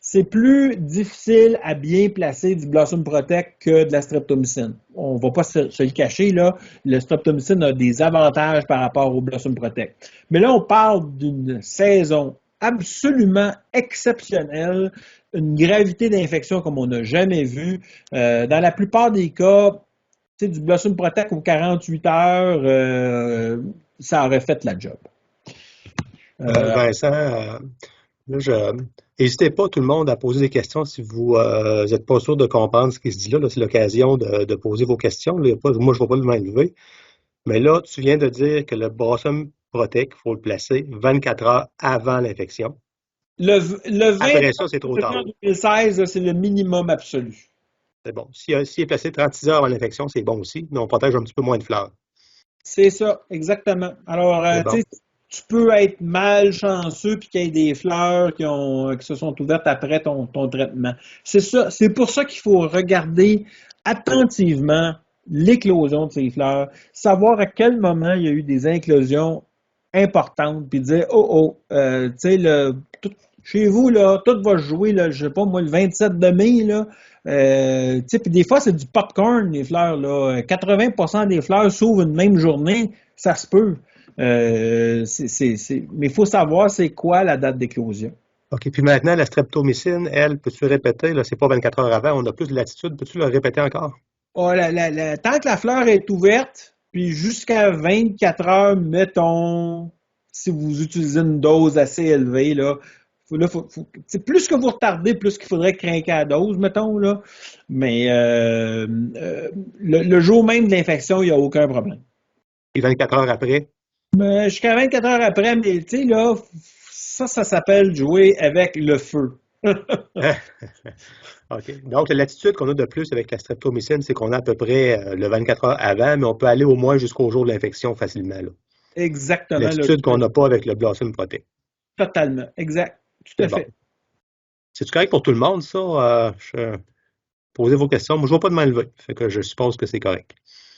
C'est plus difficile à bien placer du Blossom Protect que de la streptomycine. On ne va pas se le cacher, là. Le streptomycine a des avantages par rapport au Blossom Protect. Mais là, on parle d'une saison absolument exceptionnelle, une gravité d'infection comme on n'a jamais vu. Dans la plupart des cas, du Blossom Protect aux 48 heures, ça aurait fait la job. Vincent, n'hésitez pas tout le monde à poser des questions si vous n'êtes pas sûr de comprendre ce qui se dit là. C'est l'occasion de poser vos questions. Là, moi, je ne vais pas le main lever. Mais là, tu viens de dire que le Blossom Protect, il faut le placer 24 heures avant l'infection. Après ça, c'est trop tard. 2016, c'est le minimum absolu. C'est bon. S'il est placé 36 heures avant l'infection, c'est bon aussi, mais on protège un petit peu moins de fleurs. C'est ça, exactement. Alors, tu peux être malchanceux puis qu'il y ait des fleurs qui se sont ouvertes après ton traitement. C'est ça. C'est pour ça qu'il faut regarder attentivement l'éclosion de ces fleurs, savoir à quel moment il y a eu des éclosions importantes, puis dire tu sais, chez vous, là, tout va jouer, là, je sais pas, moi, le 27 de mai, là. Puis des fois, c'est du popcorn, les fleurs, là. 80% des fleurs s'ouvrent une même journée, ça se peut. Mais il faut savoir c'est quoi la date d'éclosion. OK. Puis maintenant, la streptomycine, elle, peux-tu répéter? Là, c'est pas 24 heures avant, on a plus de latitude. Peux-tu le répéter encore? Oh, tant que la fleur est ouverte, puis jusqu'à 24 heures, mettons, si vous utilisez une dose assez élevée, là, plus que vous retardez, plus qu'il faudrait craquer la dose, mettons, là. Mais le jour même de l'infection, il n'y a aucun problème. Et 24 heures après? Jusqu'à 24 heures après, mais tu sais, là, ça s'appelle jouer avec le feu. OK. Donc, la latitude qu'on a de plus avec la streptomycine, c'est qu'on a à peu près le 24 heures avant, mais on peut aller au moins jusqu'au jour de l'infection facilement, là. exactement. L'attitude qu'on n'a pas avec le Blossom Protect. Totalement, exact, tout à fait. C'est correct pour tout le monde, ça? Posez vos questions. Moi, je ne vois pas de main levée. Fait que je suppose que c'est correct.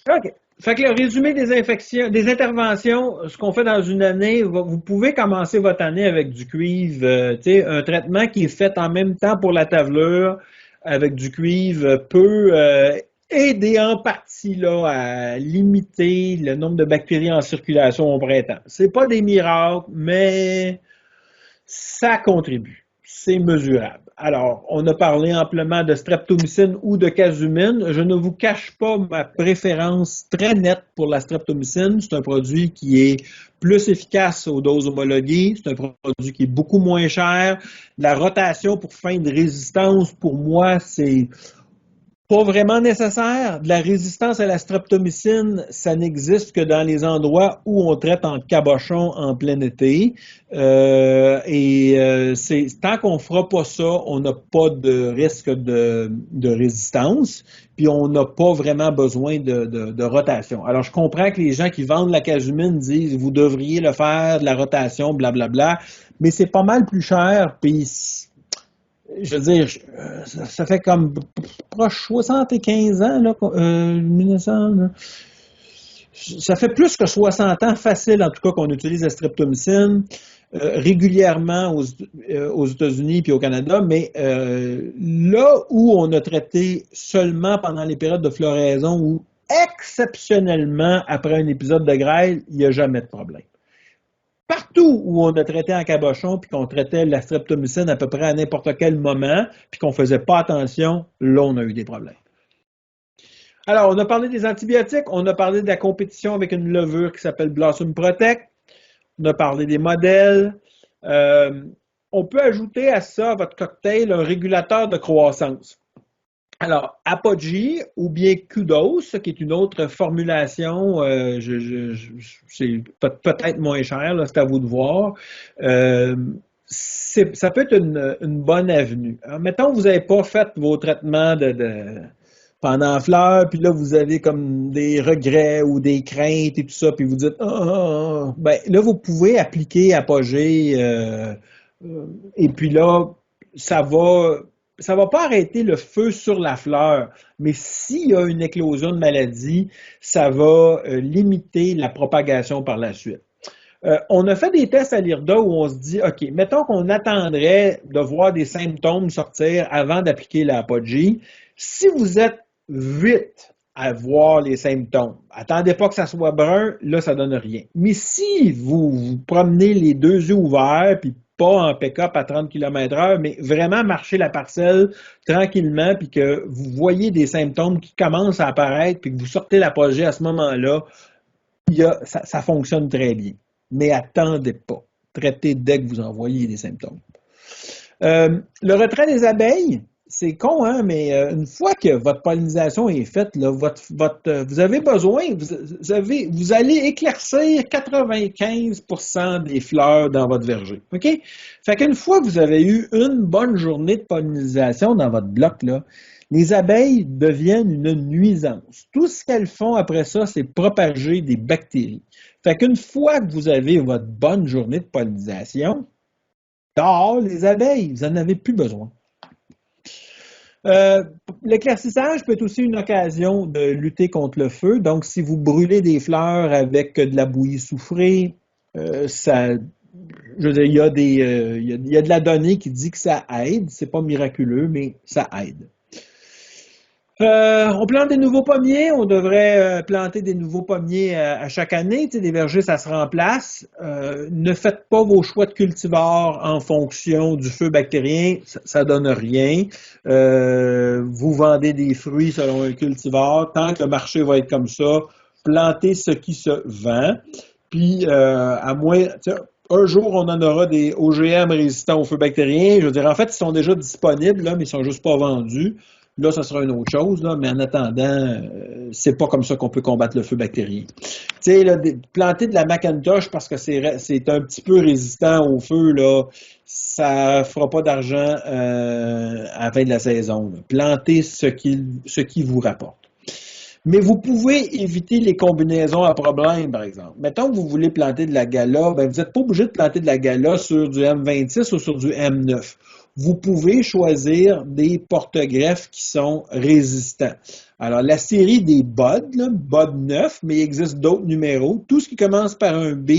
OK. Fait que le résumé des interventions, ce qu'on fait dans une année, vous pouvez commencer votre année avec du cuivre, un traitement qui est fait en même temps pour la tavelure avec du cuivre peut aider en partie là, à limiter le nombre de bactéries en circulation au printemps. C'est pas des miracles, mais ça contribue. C'est mesurable. Alors, on a parlé amplement de streptomycine ou de casumine. Je ne vous cache pas ma préférence très nette pour la streptomycine. C'est un produit qui est plus efficace aux doses homologuées. C'est un produit qui est beaucoup moins cher. La rotation pour fin de résistance, pour moi, c'est pas vraiment nécessaire. De la résistance à la streptomycine, ça n'existe que dans les endroits où on traite en cabochon en plein été. Tant qu'on ne fera pas ça, on n'a pas de risque de résistance, puis on n'a pas vraiment besoin de rotation. Alors, je comprends que les gens qui vendent la casumine disent « vous devriez le faire, de la rotation, blablabla », mais c'est pas mal plus cher, puis je veux dire, ça fait comme proche 75 ans, là, 1900, là. Ça fait plus que 60 ans facile, en tout cas, qu'on utilise la streptomycine régulièrement aux États-Unis puis au Canada, mais là où on a traité seulement pendant les périodes de floraison ou exceptionnellement après un épisode de grêle, il n'y a jamais de problème. Partout où on a traité en cabochon puis qu'on traitait la streptomycine à peu près à n'importe quel moment puis qu'on ne faisait pas attention, là, on a eu des problèmes. Alors, on a parlé des antibiotiques, on a parlé de la compétition avec une levure qui s'appelle Blossom Protect, on a parlé des modèles. On peut ajouter à ça, à votre cocktail, un régulateur de croissance. Alors, Apogee ou bien Kudos, qui est une autre formulation, c'est peut-être moins cher, là, c'est à vous de voir. Ça peut être une bonne avenue. Alors, mettons que vous n'avez pas fait vos traitements pendant fleurs, puis là, vous avez comme des regrets ou des craintes et tout ça, puis vous dites ben là, vous pouvez appliquer Apogee, et puis là, ça va pas arrêter le feu sur la fleur, mais s'il y a une éclosion de maladie, ça va limiter la propagation par la suite. On a fait des tests à l'IRDA où on se dit, OK, mettons qu'on attendrait de voir des symptômes sortir avant d'appliquer l'Apogee. Si vous êtes 8 à voir les symptômes, attendez pas que ça soit brun, là, ça donne rien. Mais si vous vous promenez les deux yeux ouverts, puis pas en pick-up à 30 km/h, mais vraiment marcher la parcelle tranquillement, puis que vous voyez des symptômes qui commencent à apparaître, puis que vous sortez l'Apogee à ce moment-là, ça fonctionne très bien. Mais attendez pas. Traitez dès que vous en voyez des symptômes. Le retrait des abeilles, c'est con, hein, mais une fois que votre pollinisation est faite, là, vous avez besoin, vous allez éclaircir 95% des fleurs dans votre verger. OK? Fait qu'une fois que vous avez eu une bonne journée de pollinisation dans votre bloc, là, les abeilles deviennent une nuisance. Tout ce qu'elles font après ça, c'est propager des bactéries. Fait qu'une fois que vous avez votre bonne journée de pollinisation, dehors les abeilles, vous n'en avez plus besoin. L'éclaircissage peut être aussi une occasion de lutter contre le feu. Donc, si vous brûlez des fleurs avec de la bouillie soufrée, je veux dire, il y a de la donnée qui dit que ça aide. C'est pas miraculeux, mais ça aide. On plante des nouveaux pommiers. On devrait planter des nouveaux pommiers à chaque année. Tu sais, des vergers, ça se remplace. Ne faites pas vos choix de cultivars en fonction du feu bactérien. Ça donne rien. Vous vendez des fruits selon un cultivar. Tant que le marché va être comme ça, plantez ce qui se vend. Puis, à moins... Un jour, on en aura des OGM résistants au feu bactérien. Je veux dire, en fait, ils sont déjà disponibles, là, mais ils sont juste pas vendus. Là, ça sera une autre chose, là, mais en attendant, c'est pas comme ça qu'on peut combattre le feu bactérien. Tu sais, planter de la Macintosh parce que c'est un petit peu résistant au feu, là, ça fera pas d'argent à la fin de la saison. Là. Plantez ce qui vous rapporte. Mais vous pouvez éviter les combinaisons à problème, par exemple. Mettons que vous voulez planter de la gala, ben vous n'êtes pas obligé de planter de la gala sur du M26 ou sur du M9. Vous pouvez choisir des porte-greffes qui sont résistants. Alors, la série des BOD, là, BOD 9, mais il existe d'autres numéros. Tout ce qui commence par un B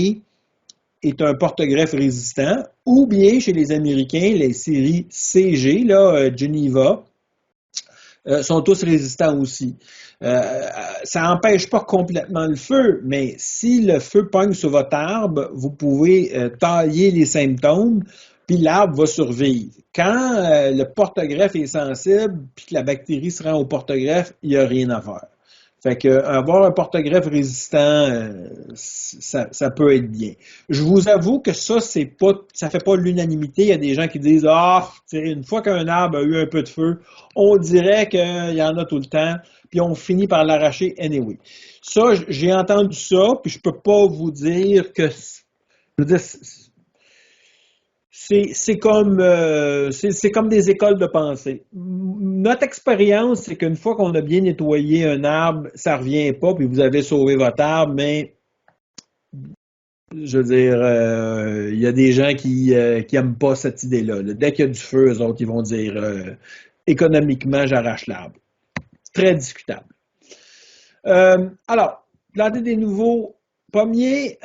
est un porte-greffe résistant, ou bien chez les Américains, les séries CG, là, Geneva, sont tous résistants aussi. Ça n'empêche pas complètement le feu, mais si le feu pogne sur votre arbre, vous pouvez tailler les symptômes, puis l'arbre va survivre. Quand le porte-greffe est sensible, puis que la bactérie se rend au porte-greffe, il n'y a rien à faire. Fait que avoir un porte-greffe résistant, ça peut être bien. Je vous avoue que ça fait pas l'unanimité. Il y a des gens qui disent une fois qu'un arbre a eu un peu de feu, on dirait qu'il y en a tout le temps, puis on finit par l'arracher anyway. Ça, j'ai entendu ça, puis je peux pas vous dire que, je veux dire, c'est comme des écoles de pensée. Notre expérience, c'est qu'une fois qu'on a bien nettoyé un arbre, ça revient pas, puis vous avez sauvé votre arbre, mais je veux dire, il y a des gens qui aiment pas cette idée-là. Dès qu'il y a du feu, eux autres, ils vont dire économiquement, j'arrache l'arbre. Très discutable. Alors, planter des nouveaux pommiers,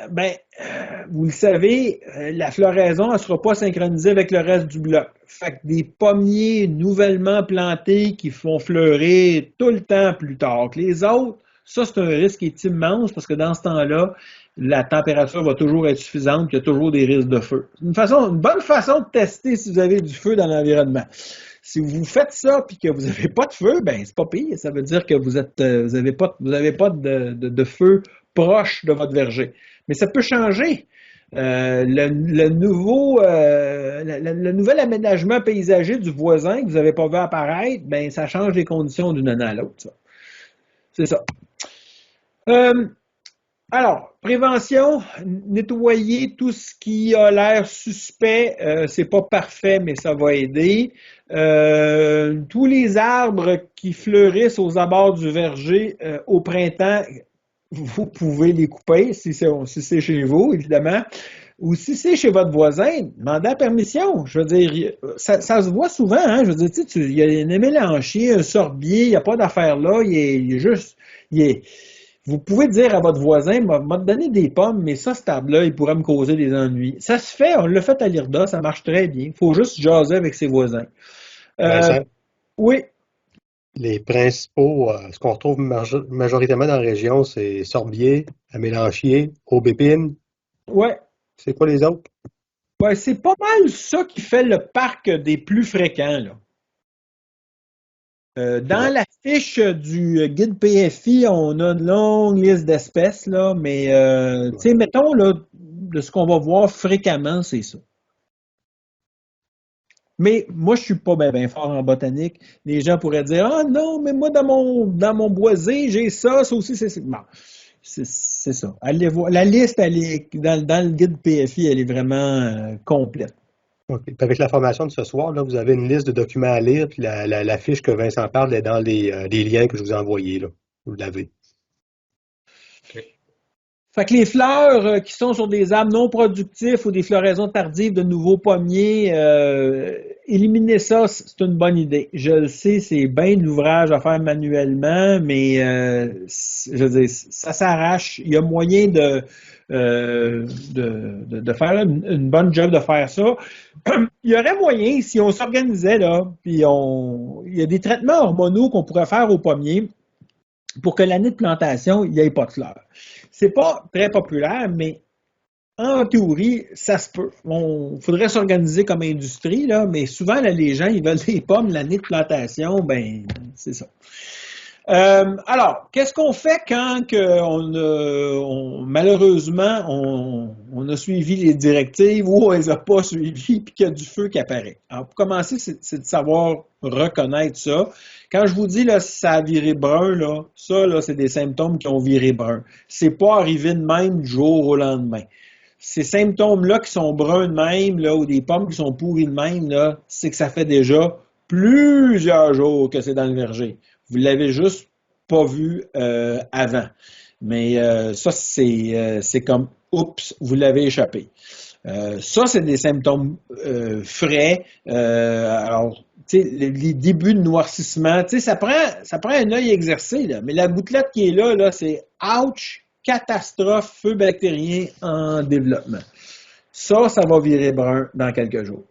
vous le savez, la floraison ne sera pas synchronisée avec le reste du bloc. Fait que des pommiers nouvellement plantés qui font fleurir tout le temps plus tard que les autres, ça, c'est un risque qui est immense parce que dans ce temps-là, la température va toujours être suffisante, il y a toujours des risques de feu. Une bonne façon de tester si vous avez du feu dans l'environnement. Si vous faites ça et que vous n'avez pas de feu, c'est pas pire. Ça veut dire que vous avez pas de feu proche de votre verger. Mais ça peut changer. Le nouvel aménagement paysager du voisin que vous n'avez pas vu apparaître, ça change les conditions d'une année à l'autre. Ça. C'est ça. Alors, prévention, nettoyer tout ce qui a l'air suspect, c'est pas parfait, mais ça va aider. Tous les arbres qui fleurissent aux abords du verger au printemps, vous pouvez les couper si c'est chez vous, évidemment. Ou si c'est chez votre voisin, demandez la permission. Je veux dire, ça se voit souvent, hein. Je veux dire, il y a un mélanchier, un sorbier, il n'y a pas d'affaire là, vous pouvez dire à votre voisin, m'a donné des pommes, mais ça, cet arbre-là, il pourrait me causer des ennuis. Ça se fait, on l'a fait à l'IRDA, ça marche très bien. Il faut juste jaser avec ses voisins. Oui. Les principaux, ce qu'on retrouve majoritairement dans la région, c'est sorbier, mélanchier, aubépine. Oui. C'est quoi les autres? Ouais, c'est pas mal ça qui fait le parc des plus fréquents, là. Dans la fiche du guide PFI, on a une longue liste d'espèces, là, mais mettons là, de ce qu'on va voir fréquemment, c'est ça. Mais moi, je suis pas bien fort en botanique. Les gens pourraient dire « Ah non, mais moi, dans mon boisé, j'ai ça aussi, c'est ça. » Bon, c'est ça. Allez voir. La liste, elle est dans le guide PFI, elle est vraiment complète. Okay. Avec la formation de ce soir, là, vous avez une liste de documents à lire, puis la fiche que Vincent parle est dans les liens que je vous ai envoyés. Là. Vous l'avez. Okay. Fait que les fleurs qui sont sur des arbres non productifs ou des floraisons tardives de nouveaux pommiers, éliminer ça, c'est une bonne idée. Je le sais, c'est bien de l'ouvrage à faire manuellement, mais je veux dire, ça s'arrache. Il y a moyen de faire une bonne job de faire ça. Il y aurait moyen, si on s'organisait, là, puis il y a des traitements hormonaux qu'on pourrait faire aux pommiers pour que l'année de plantation, il n'y ait pas de fleurs. C'est pas très populaire, mais en théorie, ça se peut. Il faudrait s'organiser comme industrie, là, mais souvent, là, les gens, ils veulent des pommes l'année de plantation, c'est ça. Alors, qu'est-ce qu'on fait quand malheureusement, on a suivi les directives ou on les a pas suivies puis qu'il y a du feu qui apparaît? Alors, pour commencer, c'est de savoir reconnaître ça. Quand je vous dis, là, ça a viré brun, là, ça, là, c'est des symptômes qui ont viré brun. C'est pas arrivé de même du jour au lendemain. Ces symptômes-là qui sont bruns de même, là, ou des pommes qui sont pourries de même, là, c'est que ça fait déjà plusieurs jours que c'est dans le verger. Vous l'avez juste pas vu avant. Mais ça, c'est comme, oups, vous l'avez échappé. Ça, c'est des symptômes frais. Alors, tu sais, les débuts de noircissement, tu sais, ça prend un œil exercé, là. Mais la gouttelette qui est là, c'est ouch, catastrophe, feu bactérien en développement. Ça va virer brun dans quelques jours.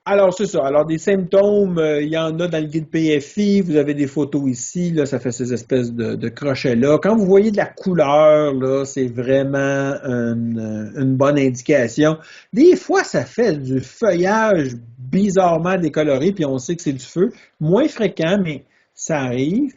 Alors, c'est ça. Alors, des symptômes, il y en a dans le guide PFI. Vous avez des photos ici. Là, ça fait ces espèces de crochets-là. Quand vous voyez de la couleur, là, c'est vraiment une bonne indication. Des fois, ça fait du feuillage bizarrement décoloré, puis on sait que c'est du feu. Moins fréquent, mais ça arrive.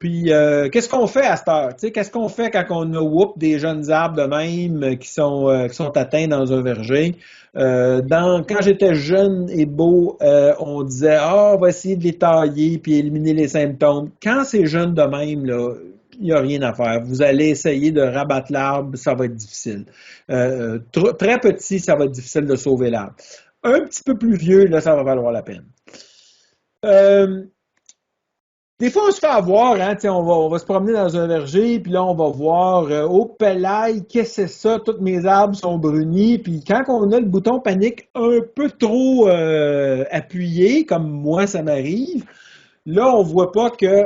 Qu'est-ce qu'on fait à cette heure? Tu sais, qu'est-ce qu'on fait quand on a des jeunes arbres de même qui sont atteints dans un verger? Quand j'étais jeune et beau, on disait on va essayer de les tailler puis éliminer les symptômes. Quand c'est jeune de même, là, il n'y a rien à faire. Vous allez essayer de rabattre l'arbre, ça va être difficile. Très petit, ça va être difficile de sauver l'arbre. Un petit peu plus vieux, là, ça va valoir la peine. Des fois, on se fait avoir, hein, on va se promener dans un verger, puis là, on va voir, oh, pelaille, qu'est-ce que c'est ça? Toutes mes arbres sont brunis. Puis quand on a le bouton panique un peu trop appuyé, comme moi, ça m'arrive, là, on voit pas que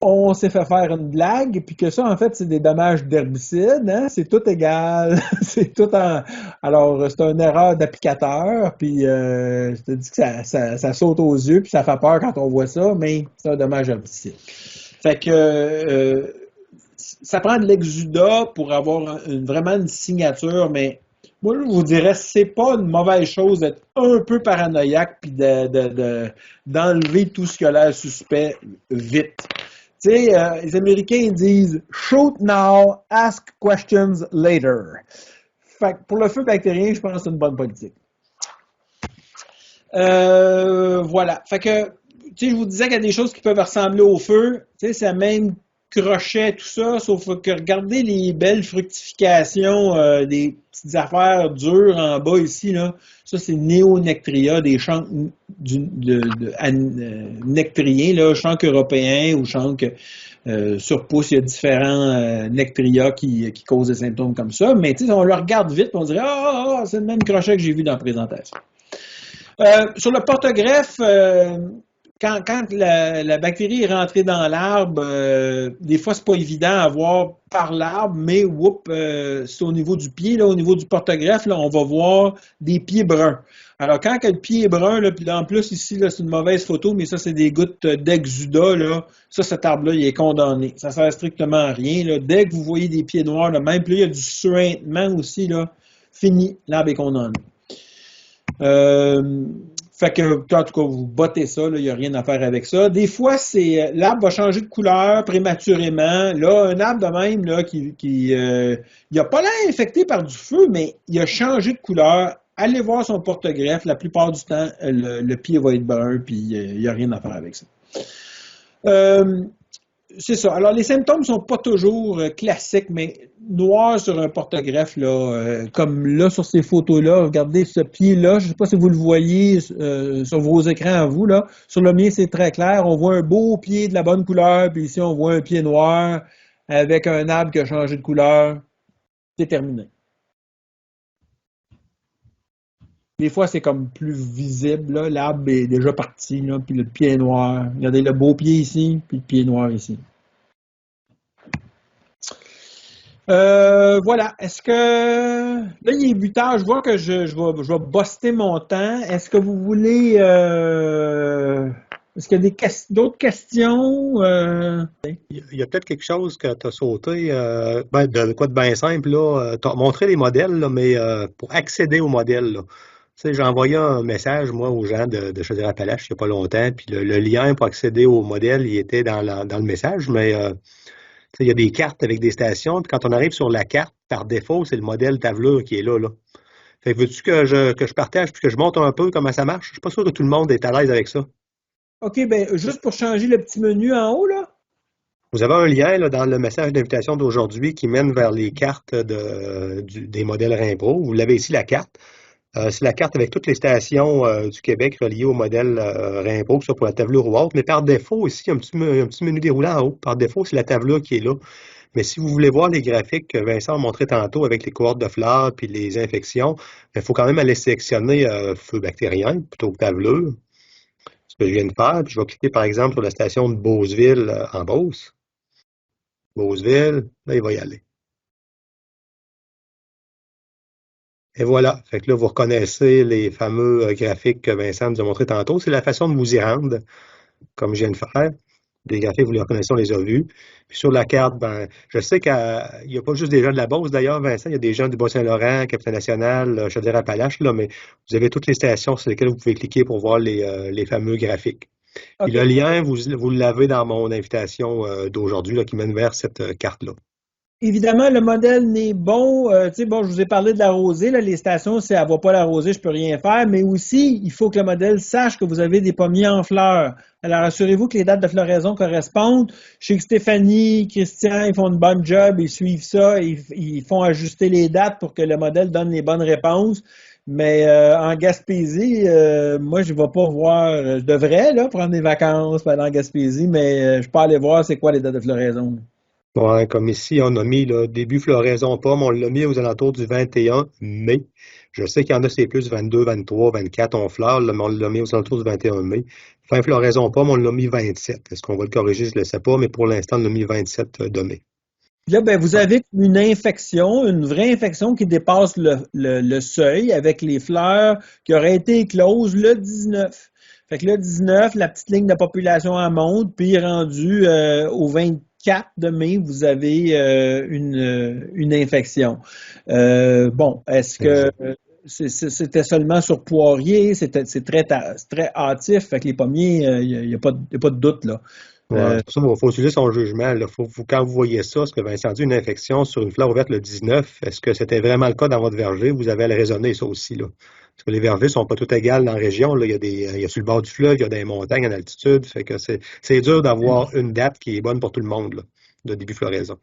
on s'est fait faire une blague, puis que ça, en fait, c'est des dommages d'herbicide, hein? C'est tout égal. C'est tout en... Alors, c'est une erreur d'applicateur, puis je te dis que ça saute aux yeux, puis ça fait peur quand on voit ça, mais c'est un dommage herbicide. Fait que ça prend de l'exudat pour avoir vraiment une signature, mais moi, je vous dirais, c'est pas une mauvaise chose d'être un peu paranoïaque, puis d'enlever tout ce qui a l'air suspect vite. Tu sais, les Américains disent « shoot now, ask questions later ». Fait que pour le feu bactérien, je pense que c'est une bonne politique. Voilà. Fait que, tu sais, je vous disais qu'il y a des choses qui peuvent ressembler au feu. Tu sais, c'est la même crochet, tout ça, sauf que regardez les belles fructifications, des petites affaires dures en bas ici, là. Ça, c'est Neonectria, des chancres nectriens, là, chancres européens ou chancres sur pouce. Il y a différents nectria qui causent des symptômes comme ça. Mais tu sais, on le regarde vite et on dirait c'est le même crochet que j'ai vu dans la présentation. Sur le porte-greffe, quand la bactérie est rentrée dans l'arbre, des fois, c'est pas évident à voir par l'arbre, mais c'est au niveau du pied, là, au niveau du porte-greffe, là, on va voir des pieds bruns. Alors, quand le pied est brun, là, puis en plus, ici, là, c'est une mauvaise photo, mais ça, c'est des gouttes d'exudat, là. Ça, cet arbre-là, il est condamné. Ça sert strictement à rien, là. Dès que vous voyez des pieds noirs, là, même, puis là, il y a du suintement aussi, là. Fini, l'arbre est condamné. Fait que, en tout cas, vous bottez ça, il n'y a rien à faire avec ça. Des fois, l'arbre va changer de couleur prématurément. Là, un arbre de même, là, il n'a pas l'air infecté par du feu, mais il a changé de couleur. Allez voir son porte-greffe. La plupart du temps, le pied va être brun, puis il n'y a rien à faire avec ça. C'est ça. Alors, les symptômes ne sont pas toujours classiques, mais noir sur un porte-greffe, là, comme là, sur ces photos-là, regardez ce pied-là, je ne sais pas si vous le voyez sur vos écrans à vous, là. Sur le mien, c'est très clair. On voit un beau pied de la bonne couleur, puis ici, on voit un pied noir avec un arbre qui a changé de couleur. C'est terminé. Des fois, c'est comme plus visible, là. L'arbre est déjà parti, là, puis le pied est noir. Regardez le beau pied ici, puis le pied noir ici. Voilà. Est-ce que... Là, il est 8 heures. Je vois que je vais buster mon temps. Est-ce que vous voulez... Est-ce qu'il y a d'autres questions? Il y a peut-être quelque chose que tu as sauté, de quoi de bien simple, là. Tu as montré les modèles, là, mais pour accéder aux modèles, là. Tu sais, j'ai envoyé un message, moi, aux gens de Chaudière-Appalaches il n'y a pas longtemps, puis le lien pour accéder au modèle, il était dans le message, mais il y a des cartes avec des stations, puis quand on arrive sur la carte, par défaut, c'est le modèle tavelure qui est là. Fait que veux-tu que je partage puis que je montre un peu comment ça marche? Je suis pas sûr que tout le monde est à l'aise avec ça. OK, bien, juste pour changer le petit menu en haut, là. Vous avez un lien là, dans le message d'invitation d'aujourd'hui qui mène vers les cartes des modèles Rimpro. Vous l'avez ici, la carte. C'est la carte avec toutes les stations du Québec reliées au modèle Rimbaud, que ce soit pour la tablure ou autre. Mais par défaut, ici, il y a un petit menu déroulant en haut. Par défaut, c'est la tablure qui est là. Mais si vous voulez voir les graphiques que Vincent a montré tantôt avec les cohortes de fleurs puis les infections, il faut quand même aller sélectionner feu bactérien plutôt que tablure. Ce que je viens de faire. Puis je vais cliquer par exemple sur la station de Beauceville en Beauce. Beauceville, là, il va y aller. Et voilà. Fait que là, vous reconnaissez les fameux graphiques que Vincent nous a montré tantôt. C'est la façon de vous y rendre, comme je viens de faire. Des graphiques, vous les reconnaissez, on les a vus. Puis sur la carte, ben, je sais qu'il n'y a pas juste des gens de la Beauce, d'ailleurs, Vincent, il y a des gens du Bas-Saint-Laurent, Capitale-Nationale, Chaudière-Appalaches, là, mais vous avez toutes les stations sur lesquelles vous pouvez cliquer pour voir les fameux graphiques. Okay. Puis le lien, vous l'avez dans mon invitation d'aujourd'hui, là, qui mène vers cette carte-là. Évidemment, le modèle n'est bon. Je vous ai parlé de la rosée. Là, les stations, si elle ne va pas la rosée, je ne peux rien faire. Mais aussi, il faut que le modèle sache que vous avez des pommiers en fleurs. Alors, assurez-vous que les dates de floraison correspondent. Je sais que Stéphanie, Christian, ils font une bonne job, ils suivent ça, ils font ajuster les dates pour que le modèle donne les bonnes réponses. Mais en Gaspésie, moi, je ne vais pas voir. Je devrais là, prendre des vacances pendant Gaspésie, mais je ne peux pas aller voir c'est quoi les dates de floraison. Ouais, comme ici, on a mis le début floraison pomme, on l'a mis aux alentours du 21 mai. Je sais qu'il y en a, c'est plus 22, 23, 24 on fleur, mais on l'a mis aux alentours du 21 mai. Fin floraison pomme, on l'a mis 27. Est-ce qu'on va le corriger? Je ne le sais pas, mais pour l'instant, on l'a mis 27 de mai. Là, ben, vous avez une infection, une vraie infection qui dépasse le seuil avec les fleurs qui auraient été écloses le 19. Fait que le 19, la petite ligne de population en monte, puis rendu au 24 de mai, vous avez une infection. Est-ce que c'était seulement sur poirier? C'est très hâtif. Fait que les pommiers, il n'y a pas de doute, là. Ouais, c'est pour ça qu'il faut utiliser son jugement. Là. Quand vous voyez ça, ce que Vincent dit, une infection sur une fleur ouverte le 19, est-ce que c'était vraiment le cas dans votre verger? Vous avez à le raisonner, ça aussi. Là. Parce que les vergers ne sont pas tous égales dans la région. Là. Il y a sur le bord du fleuve, il y a des montagnes en altitude. Fait que c'est dur d'avoir une date qui est bonne pour tout le monde là, de début floraison.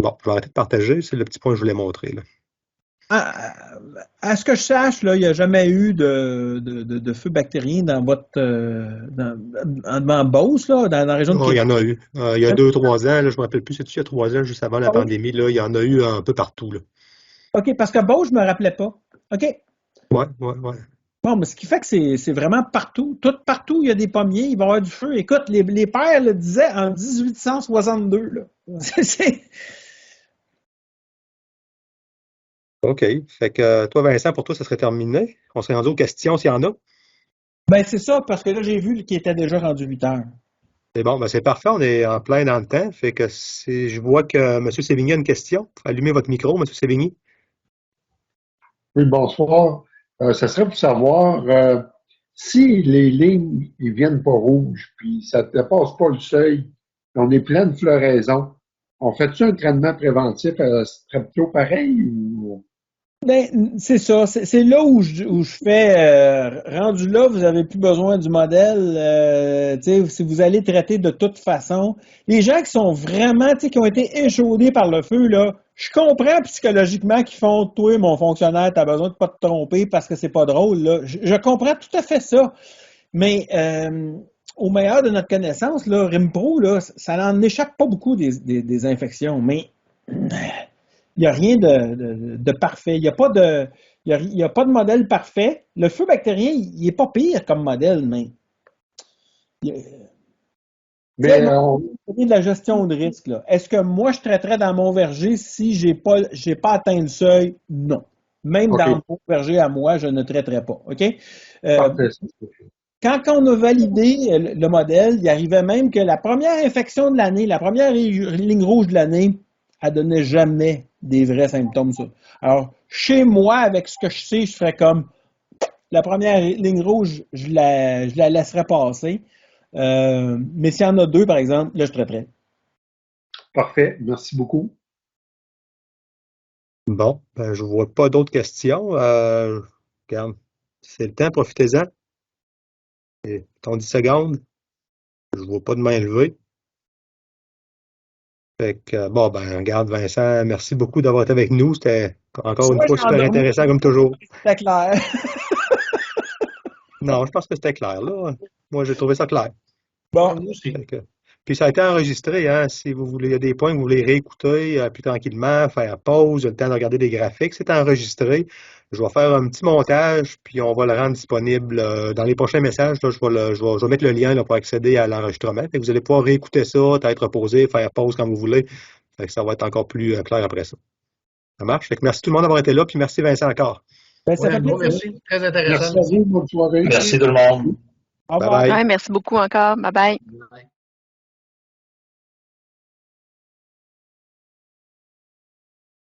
Bon, je vais arrêter de partager. C'est le petit point que je voulais montrer. Là. À ce que je sache, là, il n'y a jamais eu de feu bactérien dans votre dans Beauce, là, dans la région de Québec. Il y en a eu. Il y a 2-3 ans, là, je ne me rappelle plus, c'est-tu il y a 3 ans, juste avant la pandémie, là, il y en a eu un peu partout. Là. OK, parce que Beauce, je ne me rappelais pas. OK. Ouais. Bon, mais ce qui fait que c'est vraiment partout. Tout partout, il y a des pommiers, il va y avoir du feu. Écoute, les pères le disaient en 1862. Là. OK. Fait que toi, Vincent, pour toi, ça serait terminé. On serait rendu aux questions s'il y en a. Ben, c'est ça, parce que là, j'ai vu qu'il était déjà rendu 8 heures. C'est bon, ben c'est parfait, on est en plein dans le temps. Fait que je vois que M. Sévigny a une question. Allumez votre micro, M. Sévigny. Oui, bonsoir. Ça serait pour savoir si les lignes ils viennent pas rouges, puis ça ne dépasse pas le seuil, on est plein de floraison. On fait-tu un traitement préventif ce serait plutôt pareil ou... Ben, c'est ça. C'est là où je fais rendu là, vous n'avez plus besoin du modèle. Si vous allez traiter de toute façon, les gens qui sont vraiment, qui ont été échaudés par le feu, là, je comprends psychologiquement qu'ils font toi, mon fonctionnaire, tu as besoin de pas te tromper parce que c'est pas drôle. Là. Je comprends tout à fait ça. Mais au meilleur de notre connaissance, là, Rimpro, là, ça n'en échappe pas beaucoup des infections. Mais il n'y a rien de parfait. Il n'y a pas de modèle parfait. Le feu bactérien, il n'est pas pire comme modèle, mais de la gestion de risque. Là. Est-ce que moi, je traiterais dans mon verger si j'ai pas atteint le seuil? Non. Même dans mon verger à moi, je ne traiterais pas. OK? Quand on a validé le modèle, il arrivait même que la première infection de l'année, la première ligne rouge de l'année, elle donnait jamais des vrais symptômes. Ça. Alors, chez moi, avec ce que je sais, je ferais comme la première ligne rouge, je la laisserais passer. Mais s'il y en a deux, par exemple, là, je traiterais. Parfait. Merci beaucoup. Bon, ben, je ne vois pas d'autres questions. Regarde, c'est le temps, profitez-en. Ton 10 secondes. Je ne vois pas de main levée. Fait que, bon, ben, regarde, Vincent, merci beaucoup d'avoir été avec nous. C'était encore une Ouais, fois je super m'endormis. intéressant comme toujours. C'était clair. Non, je pense que c'était clair, là. Moi, j'ai trouvé ça clair. Bon, Moi aussi. Fait que- Puis ça a été enregistré, hein. Si vous voulez, il y a des points que vous voulez réécouter, puis tranquillement, faire pause, le temps de regarder des graphiques, c'est enregistré. Je vais faire un petit montage, puis on va le rendre disponible dans les prochains messages. Là, je vais mettre le lien là, pour accéder à l'enregistrement. Fait que vous allez pouvoir réécouter ça, être reposé, faire pause quand vous voulez. Fait que ça va être encore plus clair après ça. Ça marche? Fait que merci tout le monde d'avoir été là, puis merci Vincent encore. ben, ça Ouais, fait un gros plaisir. merci. Très intéressant. Merci à vous, bonne soirée. Merci tout le monde. Au revoir. Bye bye. Ouais, merci beaucoup encore. Bye bye. Bye.